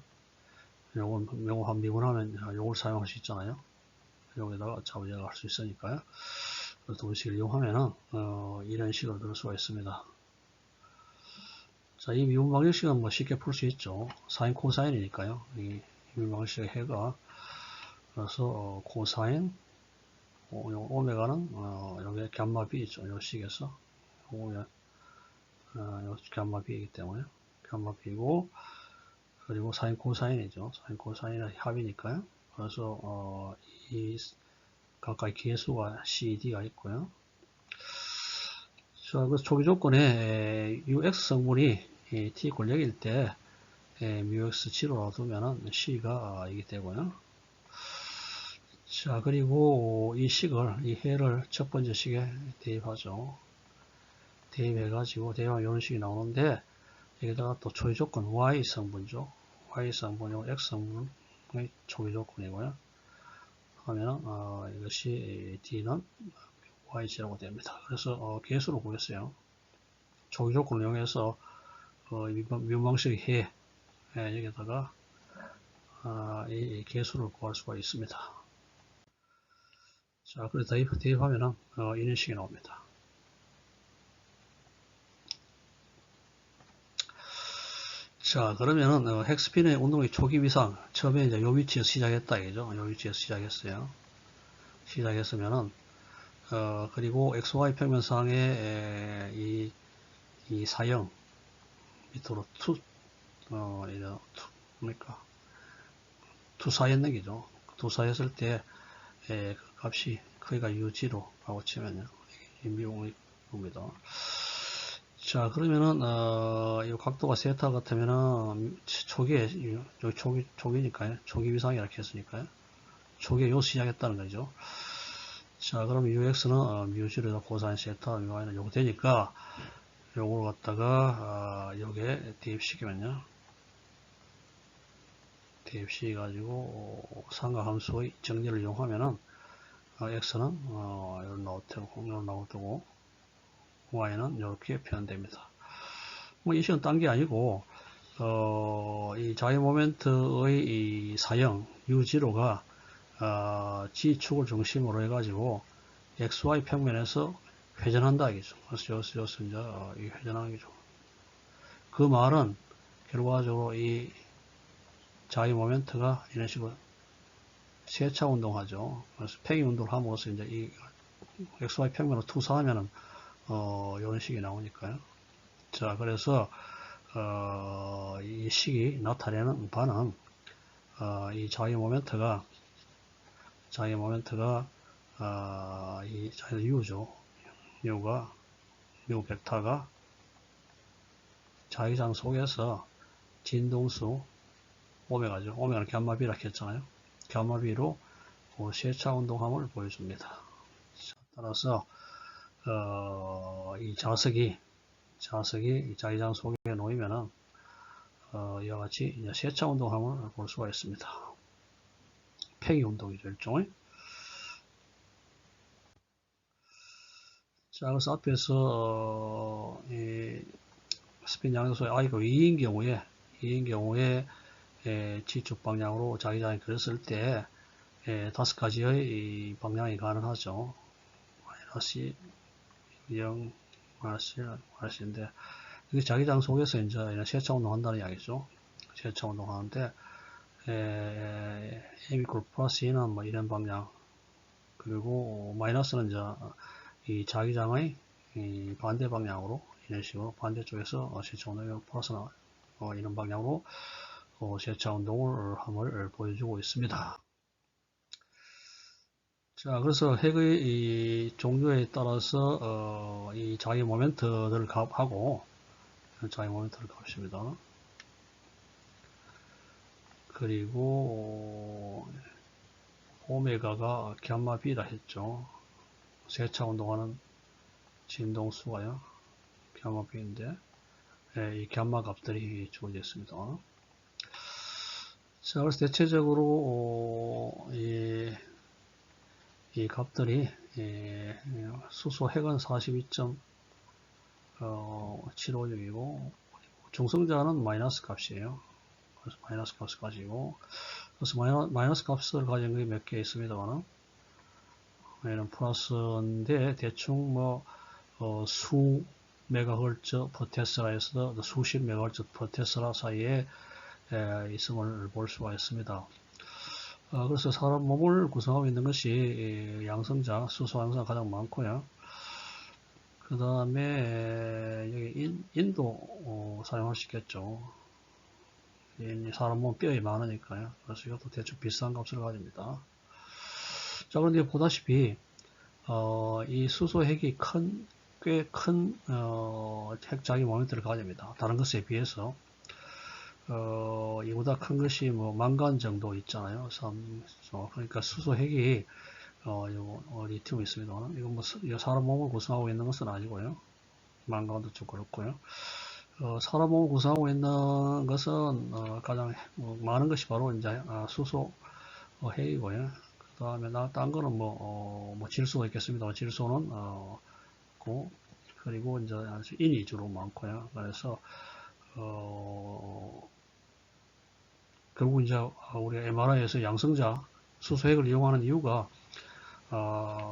요걸 명확한 미분하면 요걸 사용할 수 있잖아요. 여기다가 자부제가 할 수 있으니까요. 그래서 도식을 이용하면은 이런 식으로 넣을 수가 있습니다. 자, 이 미분 방정식은 뭐 쉽게 풀 수 있죠. 사인 코사인이니까요. 이 미분 방정식의 해가 그래서 코사인 오메가는 여기 감마 b죠. 요 식에서 요 감마 b이기 때문에 감마 b고 그리고 사인 코사인이죠. 사인 코사인의 합이니까요. 그래서 이 각각 개수가 CD가 있고요. 자, 그 초기 조건에 UX 성분이 T 꼴 0일 때 뮤X 0로 두면은 C가 이게 되고요. 자, 그리고 이 해를 첫 번째 식에 대입하죠. 대입해가지고 대입하면 이런 식이 나오는데 여기다가 또 초기 조건 Y 성분이죠. Y 성분이고 X 성분의 초기 조건이고요. 하면은 이것이 D는 YG라고 됩니다. 그래서 개수로 구했어요. 초기 조건을 이용해서 미분방식의 해 여기다가 이 개수를 구할 수가 있습니다. 자, 그래서 대입하면은 이런 식이 나옵니다. 자, 그러면은 헥스핀의 운동의 초기 위상 처음에 이제 요 위치에서 시작했다 이죠. 요 위치에서 시작했어요. 시작했으면은 그리고 XY 평면상에 이 사형 밑으로 뭡니까? 투사했는 게죠. 투사했을 때 그 값이 크기가 U0 라고 치면요. 이 미용이 옵니다. 자, 그러면은 이 각도가 세타 같으면은 초기에 초기니까요. 초기 위상이 이렇게 했으니까요. 초기에 요 시작했다는 거죠. 자, 그럼 UX는 뮤0에다 코사인 세타, 뮤y는 요거 되니까 요걸 갖다가 여기에 대입시키면요. 대입시켜가지고 삼각함수의 정리를 이용하면은 x는 이런 나올 테고 y는 이렇게 표현됩니다. 뭐 이 식은 딴 게 아니고 이 자유 모멘트의 이 사형 u0가 g축을 중심으로 해가지고 xy 평면에서 회전한다 이죠. 그래서 여기서 이제 이 회전하는 게죠. 그 말은 결과적으로 이 자유 모멘트가 이런 식으로 세차 운동하죠. 그래서 팽이 운동을 함으로써 이제 이 XY 평면으로 투사하면은 이런 식이 나오니까요. 자, 그래서 이 식이 나타내는 바는 이 자유 모멘트가 이 자유 U죠. U 벡터가 자기장 속에서 진동수 오메가죠. 오메가는 감마비라 했잖아요. 감마비로 세차 운동함을 보여줍니다. 자, 따라서 이 자석이 자기장 속에 놓이면은 이와 같이 이제 세차 운동함을 볼 수가 있습니다. 팽이 운동이죠, 일종의. 자, 그래서 앞에서 이 스핀 양소의 I가 2인 경우에 G축 방향으로 자기장이 그렸을 때 5가지의 방향이 가능하죠. 마이너스 0, 마이너스 1, 마이너스 1인데 이게 자기장 속에서 이제 세차 운동 한다는 이야기죠. 세차 운동 하는데 M 이퀄 플러스 2는 뭐 이런 방향 그리고 마이너스는 이제 이 자기장의 이 반대 방향으로 이런 식으로 반대쪽에서 세차 운동이 플러스는 이런 방향으로 세차 운동을 함을 보여주고 있습니다. 자, 그래서 핵의 이 종류에 따라서 이 자기 모멘트를 값하고 자기 모멘트를 값입니다. 그리고 오메가가 감마 B라 했죠. 세차 운동하는 진동수가요. 감마 B인데 이 감마 값들이 주어져 있습니다. 자, 그래서 대체적으로 이 값들이 수소 핵은 42.756이고 중성자는 마이너스 값이에요. 그래서 마이너스 값을 가지고, 그래서 마이너스 값을 가진 게 몇 개 있습니다만, 얘는 플러스인데, 대충 수 메가헤르츠 퍼 테슬라에서 수십 메가헤르츠 퍼 테슬라 사이에 있음을 볼 수가 있습니다. 그래서 사람 몸을 구성하고 있는 것이 양성자, 수소 양성자가 가장 많고요. 그 다음에 여기 인도 사용할 수 있겠죠. 사람 몸 뼈에 많으니까요. 그래서 이것도 대충 비슷한 값을 가집니다. 자, 그런데 보다시피 이 수소 핵이 꽤 큰 핵자기 모멘트를 가집니다. 다른 것에 비해서 이보다 큰 것이 만간 정도 있잖아요. 그러니까 수소 핵이 리튬이 있습니다. 이거 사람 몸을 구성하고 있는 것은 아니고요. 만간도 좀 그렇고요. 사람 몸을 구성하고 있는 것은 가장 많은 것이 바로 이제 수소 핵이고요. 그 다음에 딴 거는 질소가 있겠습니다. 질소는 그리고 이제 인이 주로 많고요. 그래서 결국 이제 우리 MRI에서 양성자 수소핵을 이용하는 이유가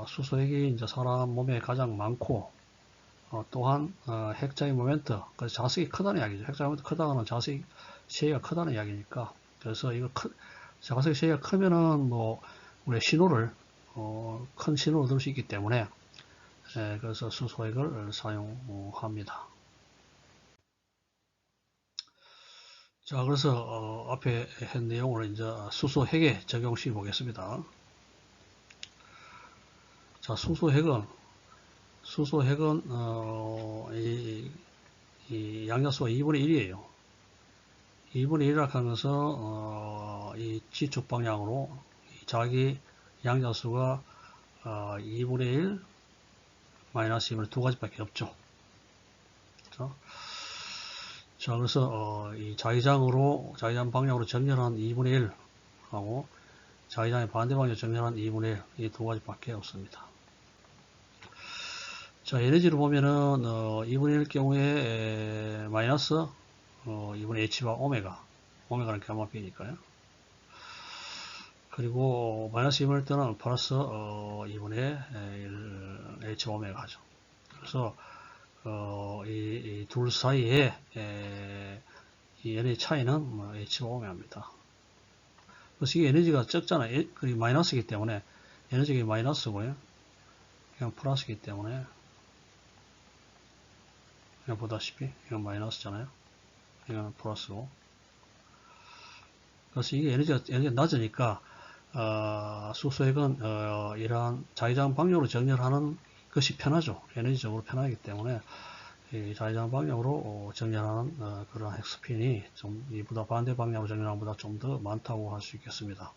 수소핵이 이제 사람 몸에 가장 많고 또한 핵자의 모멘트, 그래서 자석이 크다는 이야기죠. 핵자의 모멘트 크다는 자석이 세기가 크다는 이야기니까. 그래서 이거 자석이 세기가 크면은 우리 신호를 큰 신호를 들 수 있기 때문에 그래서 수소핵을 사용합니다. 자, 그래서 앞에 한 내용을 이제 수소핵에 적용시켜 보겠습니다. 자, 수소핵은 이 양자수가 2분의 1이에요. 2분의 1이라고 하는 것은 이 지축 방향으로 자기 양자수가 2분의 1 마이너스 2분의 두 가지밖에 없죠. 그렇죠? 자, 그래서 이 자기장 방향으로 정렬한 2분의 1 하고 자기장의 반대 방향으로 정렬한 2분의 1 이 두 가지밖에 없습니다. 자, 에너지를 보면은 2분의 1 경우에 마이너스 2분의 H바 오메가는 가마비니까요. 그리고 마이너스 2분의 1 때는 플러스 2분의 1 H 오메가죠. 그래서 이 둘 사이에 이 에너지 차이는 H가 오메가입니다. 그래서 이게 에너지가 적잖아요. 마이너스이기 때문에 에너지가 마이너스고요. 그냥 플러스이기 때문에 그냥 보다시피 이건 마이너스잖아요. 이건 플러스고. 그래서 이게 에너지가 낮으니까 수소핵은 이러한 자기장 방향으로 정렬하는 것이 편하죠. 에너지적으로 편하기 때문에 이 자기장 방향으로 정렬하는 그런 핵스핀이 좀 이보다 반대 방향으로 정렬하는 것보다 좀 더 많다고 할 수 있겠습니다.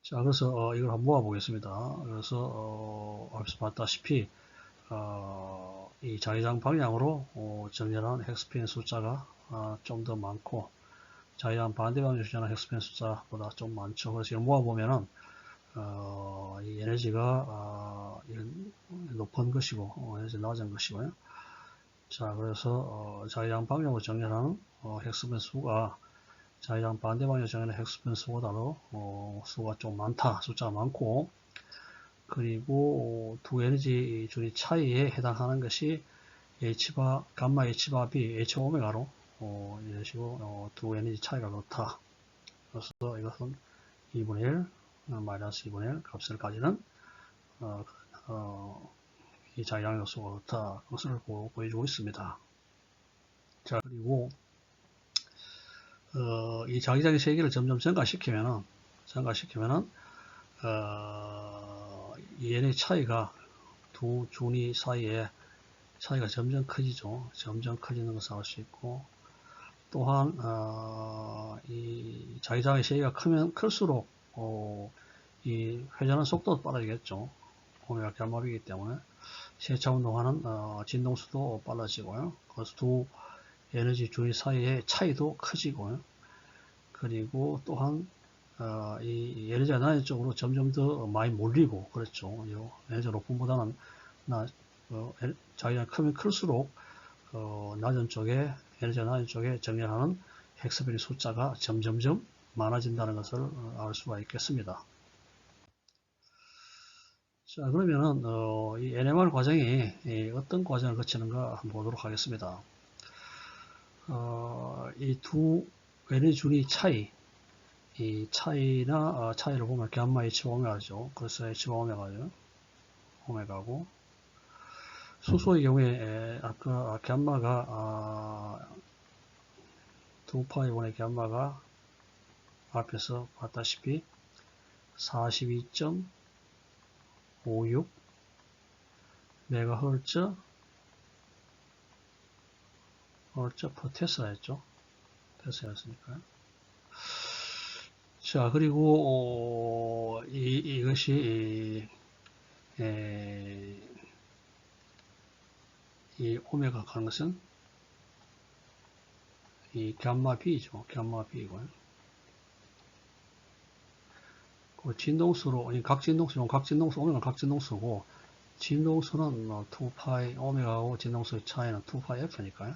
자, 그래서 이걸 한번 모아 보겠습니다. 그래서 앞에서 봤다시피 이 자기장 방향으로 정렬한 핵스핀 숫자가 좀 더 많고 자기장 반대 방향으로 정렬한 핵스핀 숫자보다 좀 많죠. 그래서 이걸 모아보면은 이 에너지가 높은 것이고 에너지 낮은 것이고요. 자, 그래서 자기장 방향으로 정렬하는 핵스핀 수가 자기장 반대 방향으로 정렬하는 핵스핀 수보다도 수가 좀 많다. 숫자가 많고 그리고 두 에너지 줄이 차이에 해당하는 것이 H바, 감마 H바 B, H 오메가로 이런 식으로 두 에너지 차이가 그렇다. 그래서 이것은 2분의 1, 마이너스 2분의 1 값을 가지는 이 자기장 요소가 그렇다. 그것을 보여주고 있습니다. 자, 그리고 이 자기장의 세기를 점점 증가시키면은 이 에너지 차이가 두 준위 사이에 차이가 점점 커지죠. 점점 커지는 것을 알 수 있고 또한 이 자기장의 세기가 크면 클수록 이 회전하는 속도도 빨라지겠죠. 오메가 감압이기 때문에 세차 운동하는 진동수도 빨라지고요. 그래서 두 에너지 준위 사이의 차이도 커지고요. 그리고 또한 이 에너지가 낮은 쪽으로 점점 더 많이 몰리고 그렇죠. 에너지가 높음보다는 자기가 크면 클수록 낮은 쪽에 에너지가 낮은 쪽에 정렬하는 헥스핀의 숫자가 점점점 많아진다는 것을 알 수가 있겠습니다. 자, 그러면은 이 NMR 과정이 어떤 과정을 거치는가 한번 보도록 하겠습니다. 이 두 에너지 준위 차이, 이 차이나 차이를 보면 감마 H와 오메가죠. 그래서 H와 오메가고 수소의 경우에 아까 감마가 2파이분의 감마가 앞에서 봤다시피 42.56 메가헤르츠 퍼 테슬라였죠. 테슬라였으니까요. 자, 그리고 이것이 이 오메가 하는 것은 이 감마 B죠. 감마 B고요. 그 진동수로, 각 진동수, 오메가 각 진동수고, 진동수는 2파이 오메가하고 진동수의 차이는 2파이 F니까요.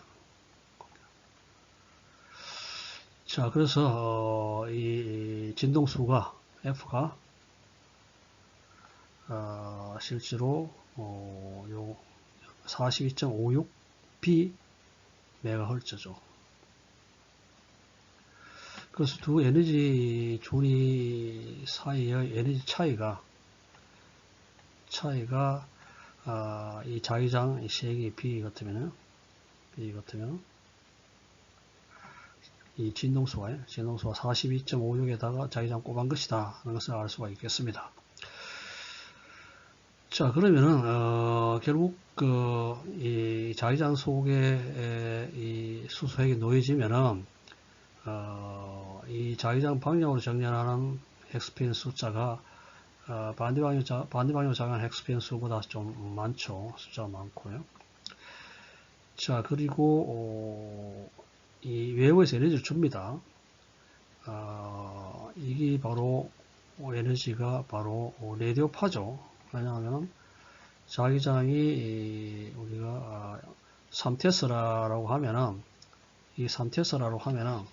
자, 그래서 이 진동수가 F가 실제로 요 42.56 B 메가헤르츠죠. 그래서 두 에너지 준위 사이의 에너지 차이가 이 자기장 세기 B 같으면 이 진동수가 42.56에다가 자기장 꼽은 것이다 하는 것을 알 수가 있겠습니다. 자, 그러면은 결국 이 자기장 속에 이 수소핵이 놓여지면은 이 자기장 방향으로 정렬하는 헥스핀 숫자가 반대 방향으로 작용하는 헥스핀 수보다 좀 많죠. 숫자가 많고요. 자, 그리고 이 외부에서 에너지를 줍니다. 이게 바로 에너지가 바로 라디오파죠. 왜냐하면 자기장이 우리가 3테슬라라고 하면은 이 3테슬라로 하면은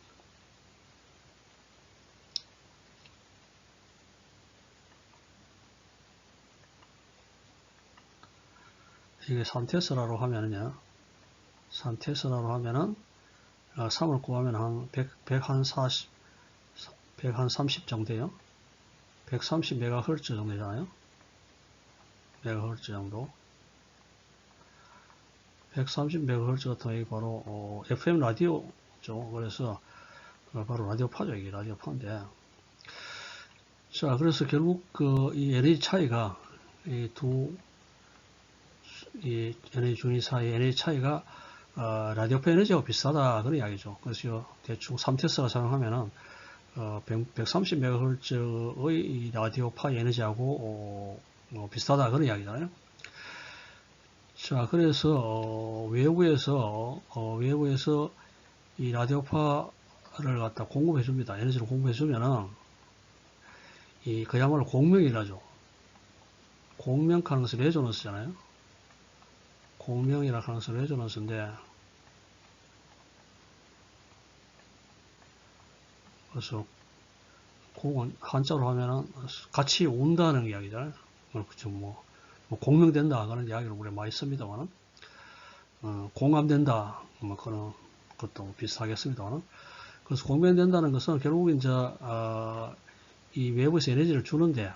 이게 3테슬라로 하면은요. 3테슬라로 하면은 3을 구하면 한 130 정도요. 130 메가헤르츠 정도잖아요. 메가헤르츠 정도. 130 메가헤르츠 같은 경우에 바로 FM 라디오죠. 그래서 바로 라디오파죠. 이게 라디오파인데. 자, 그래서 결국 이 에너지 차이가 이 에너지 준위 사이 에너지 차이가 라디오파 에너지하고 비슷하다 그런 이야기죠. 그래서 대충 3테슬라 사용하면은 130MHz의 라디오파 에너지하고 비슷하다 그런 이야기잖아요. 자, 그래서 외부에서 이 라디오파를 갖다 공급해 줍니다. 에너지를 공급해 주면은 그야말로 공명이라죠. 공명하는 것은 레조넌스잖아요. 공명이라 하는 것은 레조넌스인데, 그래서 공은 한자로 하면은 같이 운다는 이야기잖아요. 그렇죠. 뭐 공명된다 그런 이야기를 우리가 많이 씁니다만은 공감된다 뭐 그런 것도 비슷하겠습니다만은 그래서 공명된다는 것은 결국 이제 이 외부에서 에너지를 주는데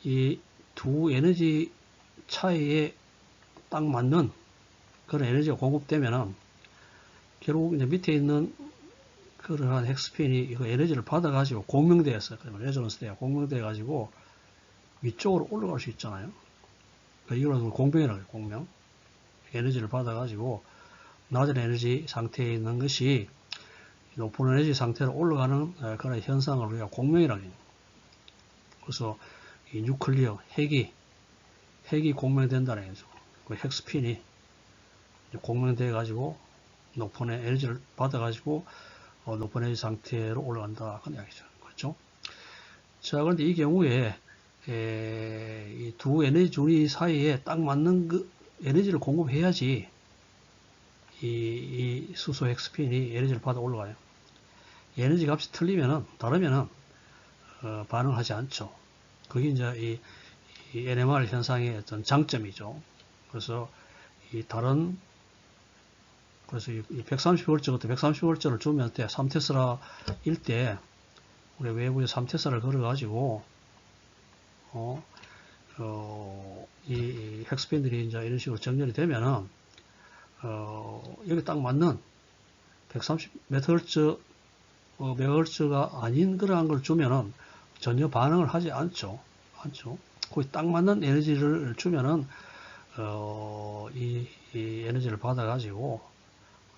이 두 에너지 차이에 딱 맞는 그런 에너지가 공급되면은 결국 이제 밑에 있는 그러한 헥스핀이 이거 에너지를 받아가지고 공명대에서 레조넌스 대가 공명돼 가지고 위쪽으로 올라갈 수 있잖아요. 그러니까 이걸 공명이라고 해요. 공명. 에너지를 받아가지고 낮은 에너지 상태에 있는 것이 높은 에너지 상태로 올라가는 그런 현상을 우리가 공명이라고 해요. 그래서 이 뉴클리어, 핵이 공명된다는 거죠. 그 헥스핀이 공명돼 가지고 높은 에너지를 받아가지고 높은 에너지 상태로 올라간다. 그런 이야기죠. 그렇죠? 자, 그런데 이 경우에 이 두 에너지 준위 사이에 딱 맞는 그 에너지를 공급해야지 이 수소 핵스핀이 에너지를 받아 올라가요. 에너지 값이 다르면은 반응하지 않죠. 그게 이제 이 NMR 현상의 어떤 장점이죠. 그래서 이 다른 그래서 이 130V부터 130V를 주면 때 3테슬라일 때 우리 외부에 3테슬라를 걸어가지고 이 핵스핀들이 이제 이런 식으로 정렬이 되면은 여기 딱 맞는 130MHz 메가헤르츠가 아닌 그러한 걸 주면은 전혀 반응을 하지 않죠. 거기 딱 맞는 에너지를 주면은 이 에너지를 받아가지고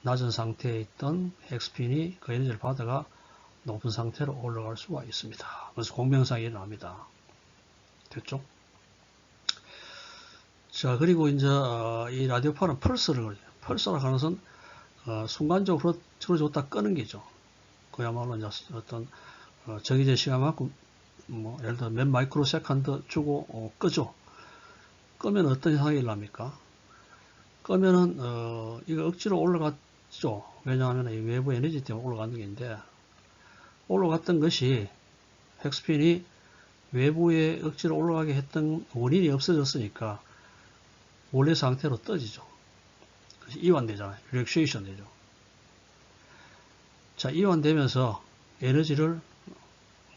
낮은 상태에 있던 핵스핀이 그 에너지를 받아가 높은 상태로 올라갈 수가 있습니다. 그래서 공명상이 일어납니다. 됐죠? 자, 그리고 이제 이 라디오파는 펄스라고 하는 것은 순간적으로 틀어줬다 끄는 게죠. 그야말로 이제 어떤 정해진 시간만큼 뭐 예를 들어 몇 마이크로 세컨드 주고 끄죠. 끄면 어떤 현상이 일어납니까? 끄면은 이거 억지로 올라갔죠. 왜냐하면 이 외부 에너지 때문에 올라가는 게인데 올라갔던 것이 핵스핀이 외부에 억지로 올라가게 했던 원인이 없어졌으니까 원래 상태로 떠지죠. 그래서 이완되잖아요. 릴렉세이션 되죠. 자, 이완되면서 에너지를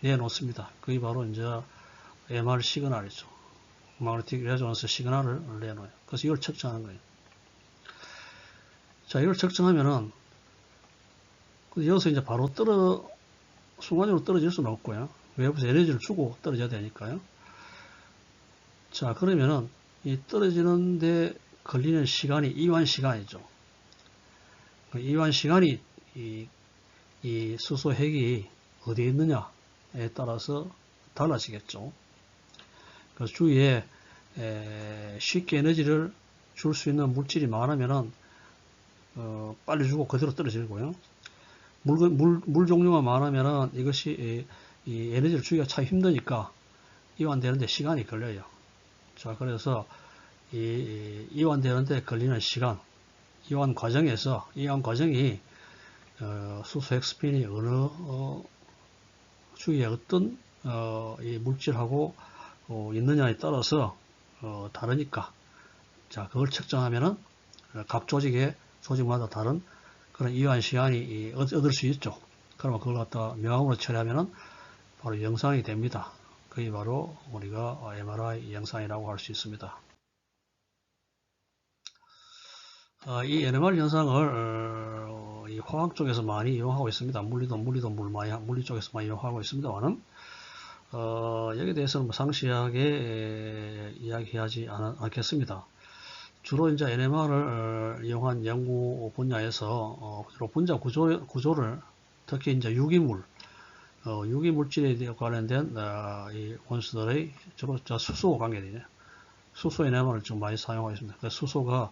내놓습니다. 그게 바로 이제 MR 시그널이죠. 마그네틱 레조넌스 시그널을 내놓아요. 그래서 이걸 측정하는 거예요. 자, 이걸 측정하면은 여기서 이제 바로 순간적으로 떨어질 수는 없고요. 외부에서 에너지를 주고 떨어져야 되니까요. 자, 그러면은 이 떨어지는데 걸리는 시간이 이완 시간이죠. 이완 시간이 이 수소 핵이 어디에 있느냐에 따라서 달라지겠죠. 그래서 주위에 쉽게 에너지를 줄 수 있는 물질이 많으면은 빨리 주고 그대로 떨어지고요. 물 종류가 많으면은 이것이 이 에너지를 주기가 참 힘드니까 이완되는데 시간이 걸려요. 자, 그래서 이완되는데 걸리는 시간, 이완 과정이 수소 핵스핀이 어느 주위에 어떤 이 물질하고 있느냐에 따라서 다르니까 자, 그걸 측정하면은 각 조직마다 다른 그런 이완 시간이 얻을 수 있죠. 그러면 그걸 갖다 명암으로 처리하면은 바로 영상이 됩니다. 그게 바로 우리가 MRI 영상이라고 할 수 있습니다. 이 NMR 현상을 이 화학 쪽에서 많이 이용하고 있습니다. 물리 쪽에서 많이 이용하고 있습니다만은 여기에 대해서는 뭐 상세하게 이야기하지 않겠습니다. 주로 이제 NMR을 이용한 연구 분야에서 주로 분자 구조를 특히 이제 유기물질에 관련된 이 원소들의 주로 수소 관계되죠. 수소 NMR을 좀 많이 사용하고 있습니다. 그 수소가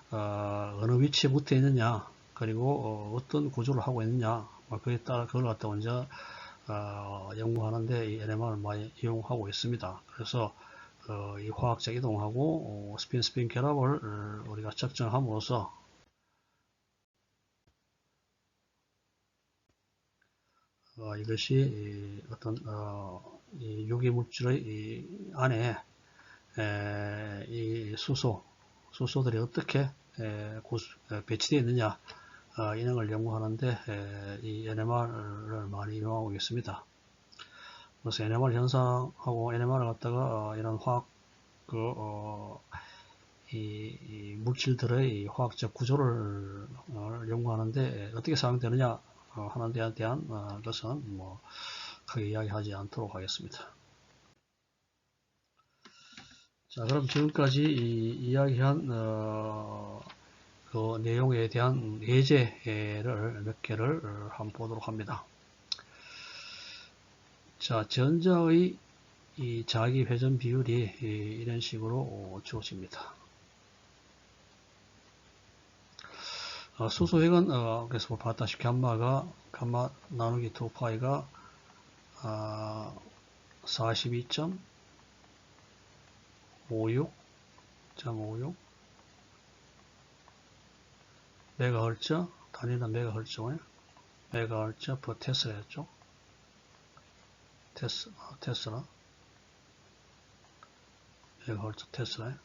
어느 위치에 붙어 있느냐, 그리고 어떤 구조를 하고 있느냐, 그에 따라 그걸 갖다 먼저 연구하는데 이 NMR을 많이 이용하고 있습니다. 그래서 이 화학적 이동하고 스핀 결합을 우리가 측정함으로써 이것이 어떤 이 유기물질의 안에 이 수소들이 어떻게 배치되어 있느냐 이런 걸 연구하는데 이 NMR을 많이 이용하고 있습니다. 그래서 NMR 현상하고 NMR을 갖다가 이런 화학 이 물질들의 화학적 구조를 연구하는데 어떻게 사용되느냐 하는 데에 대한 것은 뭐 크게 이야기하지 않도록 하겠습니다. 자, 그럼 지금까지 이야기한 그 내용에 대한 예제를 몇 개를 한번 보도록 합니다. 자, 전자의 이 자기 회전 비율이 이런 식으로 주어집니다. 수소핵은 그래서 봤다시피 감마 나누기 2파이가 42.56 메가헤르츠, 단위는 메가헤르츠고요. 메가헤르츠 per 테슬라였죠. 테슬라. 메가헤르츠 테슬라.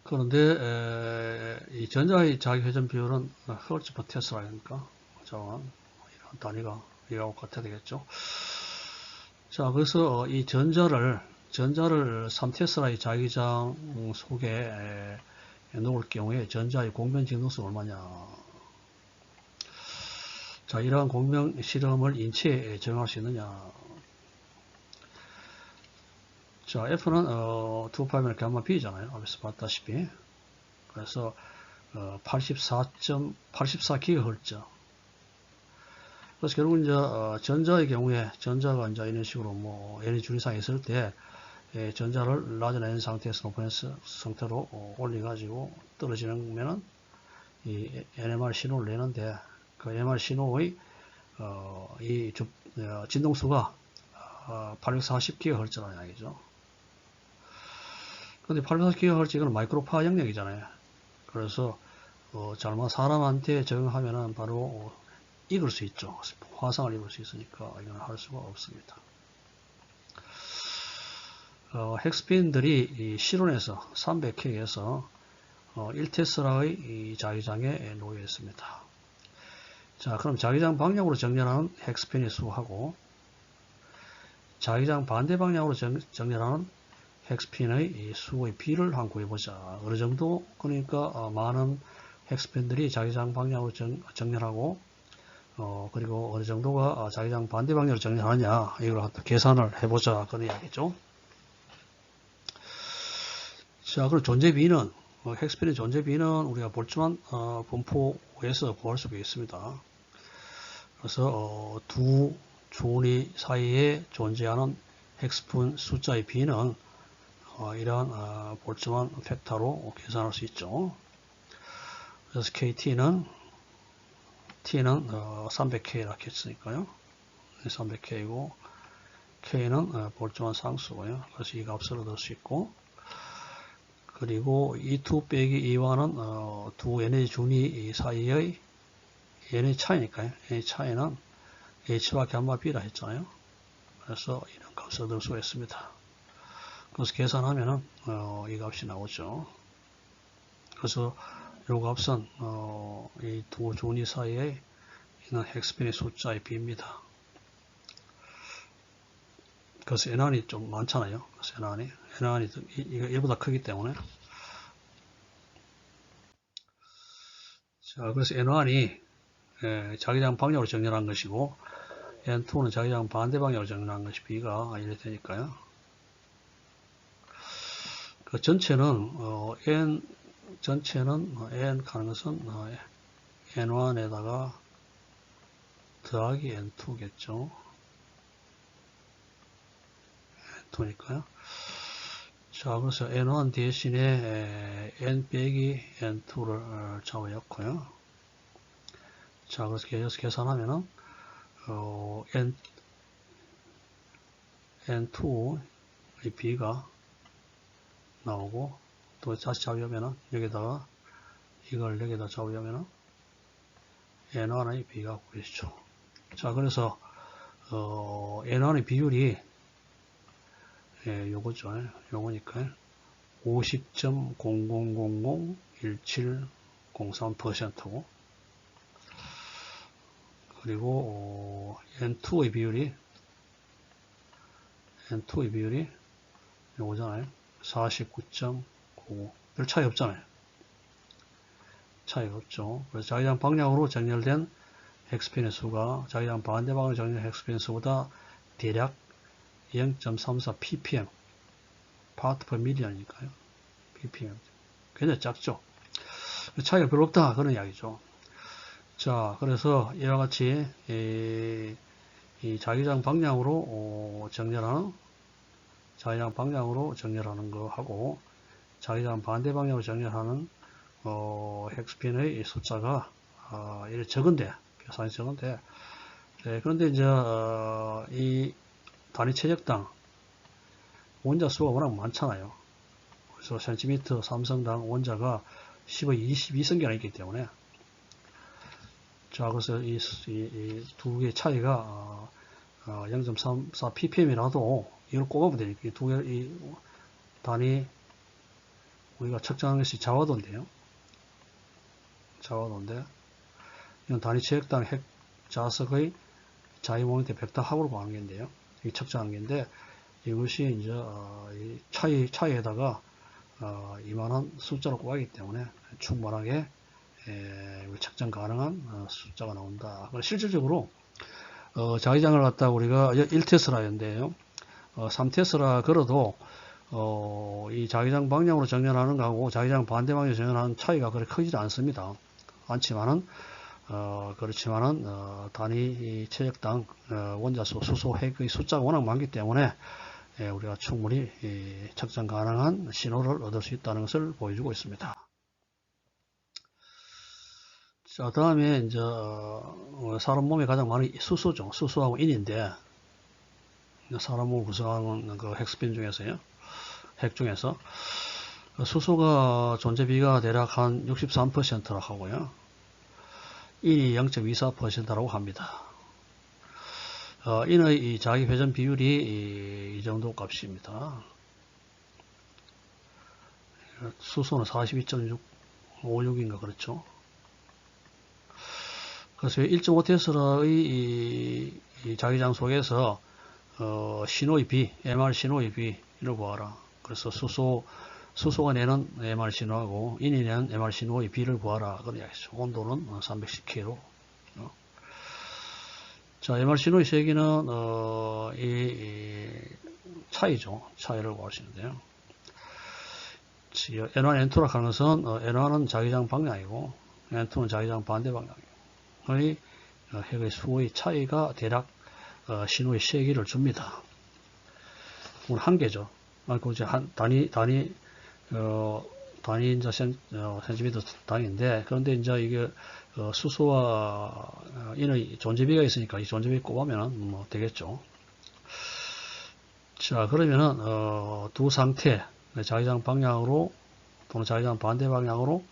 그런데 이 전자의 자기회전 비율은 헤르츠 per 테슬라니까 이런 단위가 이하고 같아야 되겠죠. 자, 그래서 이 전자를 3테슬라의 자기장 속에 놓을 경우에 전자의 공변 진동수는 얼마냐. 자, 이러한 공변 실험을 인체에 적용할 수 있느냐. 자, F는 2파이면 감마 B잖아요. 앞에서 봤다시피. 그래서 84GHz. 그래서 결국 이제 전자의 경우에 전자가 이제 이런 식으로 뭐 에너지 줄이상이 있을 때 전자를 낮은 에너지 상태에서 높은 에너지 상태로 올려가지고 떨어지면은 이 NMR 신호를 내는데 그 NMR 신호의 진동수가 840GHz라는 이야기죠. 근데 840GHz 이건 마이크로파 영역이잖아요. 그래서 잘못 사람한테 적용하면은 바로 익을 수 있죠. 화상을 입을 수 있으니까 이건 할 수가 없습니다. 핵스핀들이 이 실온에서 300K에서 1테슬라의 자기장에 놓여 있습니다. 자, 그럼 자기장 방향으로 정렬하는 핵스핀의 수하고 자기장 반대 방향으로 정렬하는 핵스핀의 수의 비를 한번 구해보자. 어느 정도 그러니까 많은 핵스핀들이 자기장 방향으로 정렬하고 그리고 어느 정도가 자기장 반대 방향으로 정렬하느냐 이걸 계산을 해보자 그런 이야기죠. 자, 그리고 존재 비는 핵스핀의 존재 비는 우리가 볼츠만 분포에서 구할 수가 있습니다. 그래서 두 조니 사이에 존재하는 핵스핀 숫자의 비는 이러한 볼츠만 팩터로 계산할 수 있죠. 그래서 T는 300K라고 했으니까요. 300K이고 K는 볼츠만 상수고요. 그래서 이 값을 얻을 수 있고 그리고 E2 빼기 E1은 두 에너지 준위 사이의 에너지 차이니까요. 에너지 차이는 H와 감마 B라 했잖아요. 그래서 이런 값을 얻을 수가 있습니다. 그래서 계산하면은 이 값이 나오죠. 그래서 이 값은 이 두 준위 사이에 있는 핵스핀의 숫자의 비입니다. 그래서 N안이 좀 많잖아요. 그래서 N안이 이거 1보다 크기 때문에. 자, 그래서 N1이 자기장 방향으로 정렬한 것이고 N2는 자기장 반대 방향으로 정렬한 것이 B가 이래 되니까요. 그 전체는 N 가는 것은 N1에다가 더하기 N2겠죠. N2니까요. 자, 그래서 N1 대신에 N 빼기 N2를 잡아였고요. 자, 그래서 계산하면은 N2의 B가 나오고 또 다시 잡으면은 여기다가 이걸 여기다 잡으면은 N1의 B가 보이시죠. 자, 그래서 N1의 비율이 요거죠. 요거니까요. 50.00001703%고 그리고 N2의 비율이 요거잖아요. 49.99. 별 차이 없잖아요. 차이가 없죠. 그래서 자기장 방향으로 정렬된 핵스핀의 수가 자기장 반대 방향으로 정렬된 핵스핀의 수보다 대략 0.34 ppm part per million이니까요. ppm 굉장히 작죠. 차이가 별로 없다 그런 이야기죠. 자, 그래서 이와 같이 이 자기장 방향으로 정렬하는 거 하고 자기장 반대 방향으로 정렬하는 핵스핀의 숫자가 이렇게 적은데 계산이 적은데 그런데 이제 이 단위 최적당 원자 수가 워낙 많잖아요. 그래서 센티미터 삼성당 원자가 10의 22승계나 있기 때문에, 자, 그래서 이 두 개의 차이가 0.34 ppm이라도 이걸 꼽으면 되니까 이 두 개, 이 단위 우리가 측정한 것이 자와도인데요. 자와도인데, 이건 단위 체액당 핵 자석의 자위 모멘트 벡터 합으로 구하는 건데요. 이 측정한 건데, 이것이 이제 이 차이에다가 이만한 숫자로 꼽아있기 때문에 충분하게 측정 가능한 숫자가 나온다. 실질적으로 자기장을 갖다가 우리가 1테슬라인데요. 3테슬라 걸어도 이 자기장 방향으로 정렬하는 거하고 자기장 반대 방향으로 정렬하는 차이가 그렇게 크지 않습니다. 않지만은 단위 체적당 원자수, 수소, 핵의 숫자가 워낙 많기 때문에 우리가 충분히 측정 가능한 신호를 얻을 수 있다는 것을 보여주고 있습니다. 자, 다음에 이제 사람 몸에 가장 많은 수소죠. 수소하고 인인데, 사람 몸을 구성하는 그 핵스핀 중에서요. 핵 중에서 수소가 존재비가 대략 한 63%라고 하고요. 인이 0.24%라고 합니다. 인의 이 자기 회전 비율이 이 정도 값입니다. 수소는 42.56인가 그렇죠. 그래서 1.5테슬라의 이 자기장 속에서 신호의 B, MR 신호의 B를 구하라. 그래서 수소가 내는 MR 신호하고 인이 내는 MR 신호의 B를 구하라. 그런 이야기죠. 온도는 310K로. 자, MR 신호의 세기는 이 차이죠. 차이를 구할 수 있는데요. N1, N2라 하는 것은 N1은 자기장 방향이고 N2는 자기장 반대 방향이고 핵의 수의 차이가 대략 신호의 세기를 줍니다. 오늘 한 개죠. 이제 단위 이제 센티미터 단위인데, 그런데 이제 이게 수소와 인의 존재비가 있으니까 이 존재비 꼽으면 뭐 되겠죠. 자, 그러면은 두 상태 자기장 방향으로 또는 자기장 반대 방향으로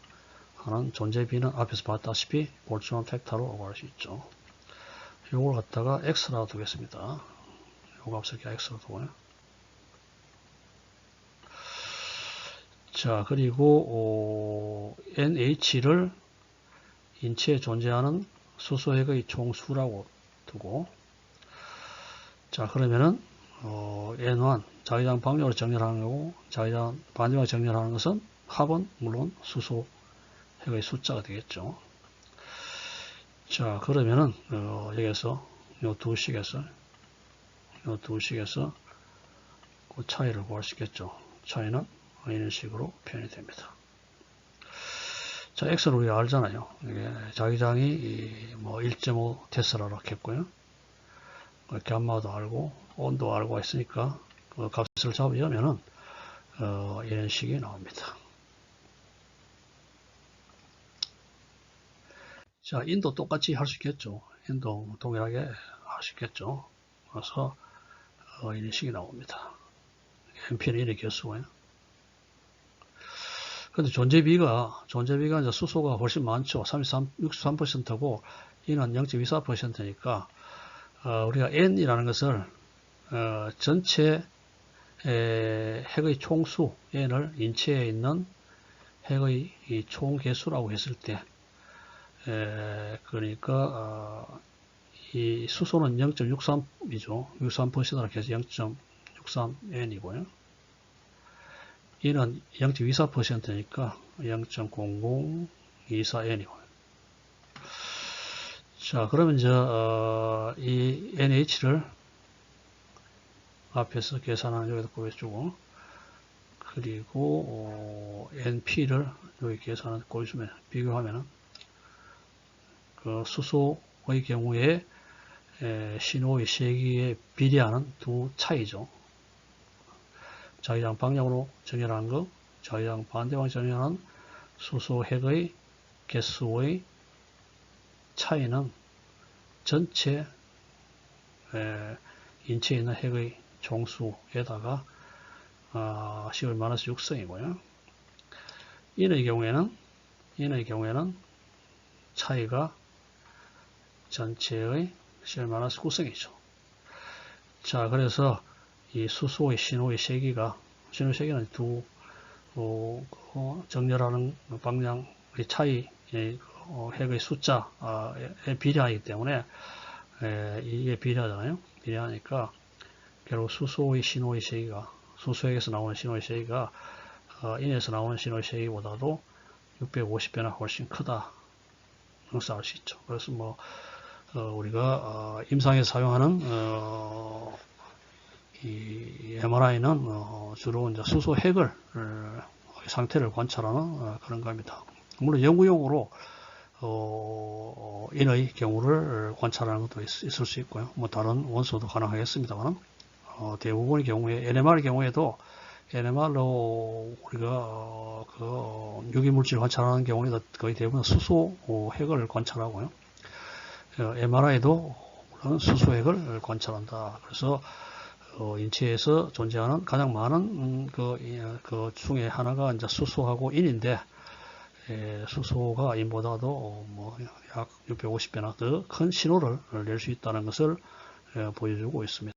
하는 존재비는 앞에서 봤다시피 볼츠만 팩터로 구할 수 있죠. 요걸 갖다가 x라고 두겠습니다. 요 값을 그냥 x로 두고요. 자, 그리고 NH를 인체에 존재하는 수소핵의 총수라고 두고, 자, 그러면은 N1 자기장 방향으로 정렬하는 거고 자기장 반대방향으로 정렬하는 것은 합은 물론 수소 핵의 숫자가 되겠죠. 자, 그러면은 여기서 요 두 식에서 그 차이를 구할 수 있겠죠. 차이는 이런 식으로 표현이 됩니다. 자, X는 우리가 알잖아요. 이게 자기장이 뭐 1.5 테슬라로 했고요. 감마도 알고 온도 알고 있으니까 그 값을 잡으려면은 이런 식이 나옵니다. 자, 인도 똑같이 할 수 있겠죠. 인도 동일하게 할 수 있겠죠. 그래서 이런 식이 나옵니다. MP는 이렇게 개수고요. 근데 존재비가 이제 수소가 훨씬 많죠. 63%고 이는 0.24%니까 우리가 N이라는 것을 전체 핵의 총수 N을 인체에 있는 핵의 총 개수라고 했을 때 그러니까 이 수소는 0.63이죠. 63%라고 해서 0.63N이고요. 이는 0.24%니까 0.0024N이고요. 자, 그러면 이제 이 NH를 앞에서 계산하는 여기다 꼽아주고, 그리고 NP를 여기 계산하는 꼽아주면 비교하면은 그 수소의 경우에 신호의 세기에 비례하는 두 차이죠. 자기장 방향으로 정렬하는 것, 자기장 반대방향으로 정렬하는 수소 핵의 개수의 차이는 전체 인체에 있는 핵의 총수에다가 10^-6승이고요. 인의 경우에는 차이가 전체의 10^-9승이죠. 자, 그래서 이 수소의 신호의 세기는 두 정렬하는 방향의 차이, 핵의 숫자에 비례하기 때문에 이게 비례하잖아요. 비례하니까 결국 수소의 신호의 세기가, 수소핵에서 나오는 신호의 세기가 인에서 나오는 신호의 세기보다도 650배나 훨씬 크다. 그것을 알 수 있죠. 그래서 우리가 임상에서 사용하는 이 MRI는 주로 이제 수소 핵을 상태를 관찰하는 그런 겁니다. 물론 연구용으로 인의 경우를 관찰하는 것도 있을 수 있고요. 다른 원소도 가능하겠습니다만 대부분의 경우에 NMR의 경우에도 NMR로 우리가 유기물질 관찰하는 경우에도 거의 대부분 수소 핵을 관찰하고요. MRI도 물론 수소 핵을 관찰한다. 그래서 인체에서 존재하는 가장 많은 그 중에 하나가 이제 수소하고 인인데, 수소가 인보다도 약 650배나 더 큰 신호를 낼 수 있다는 것을 보여주고 있습니다.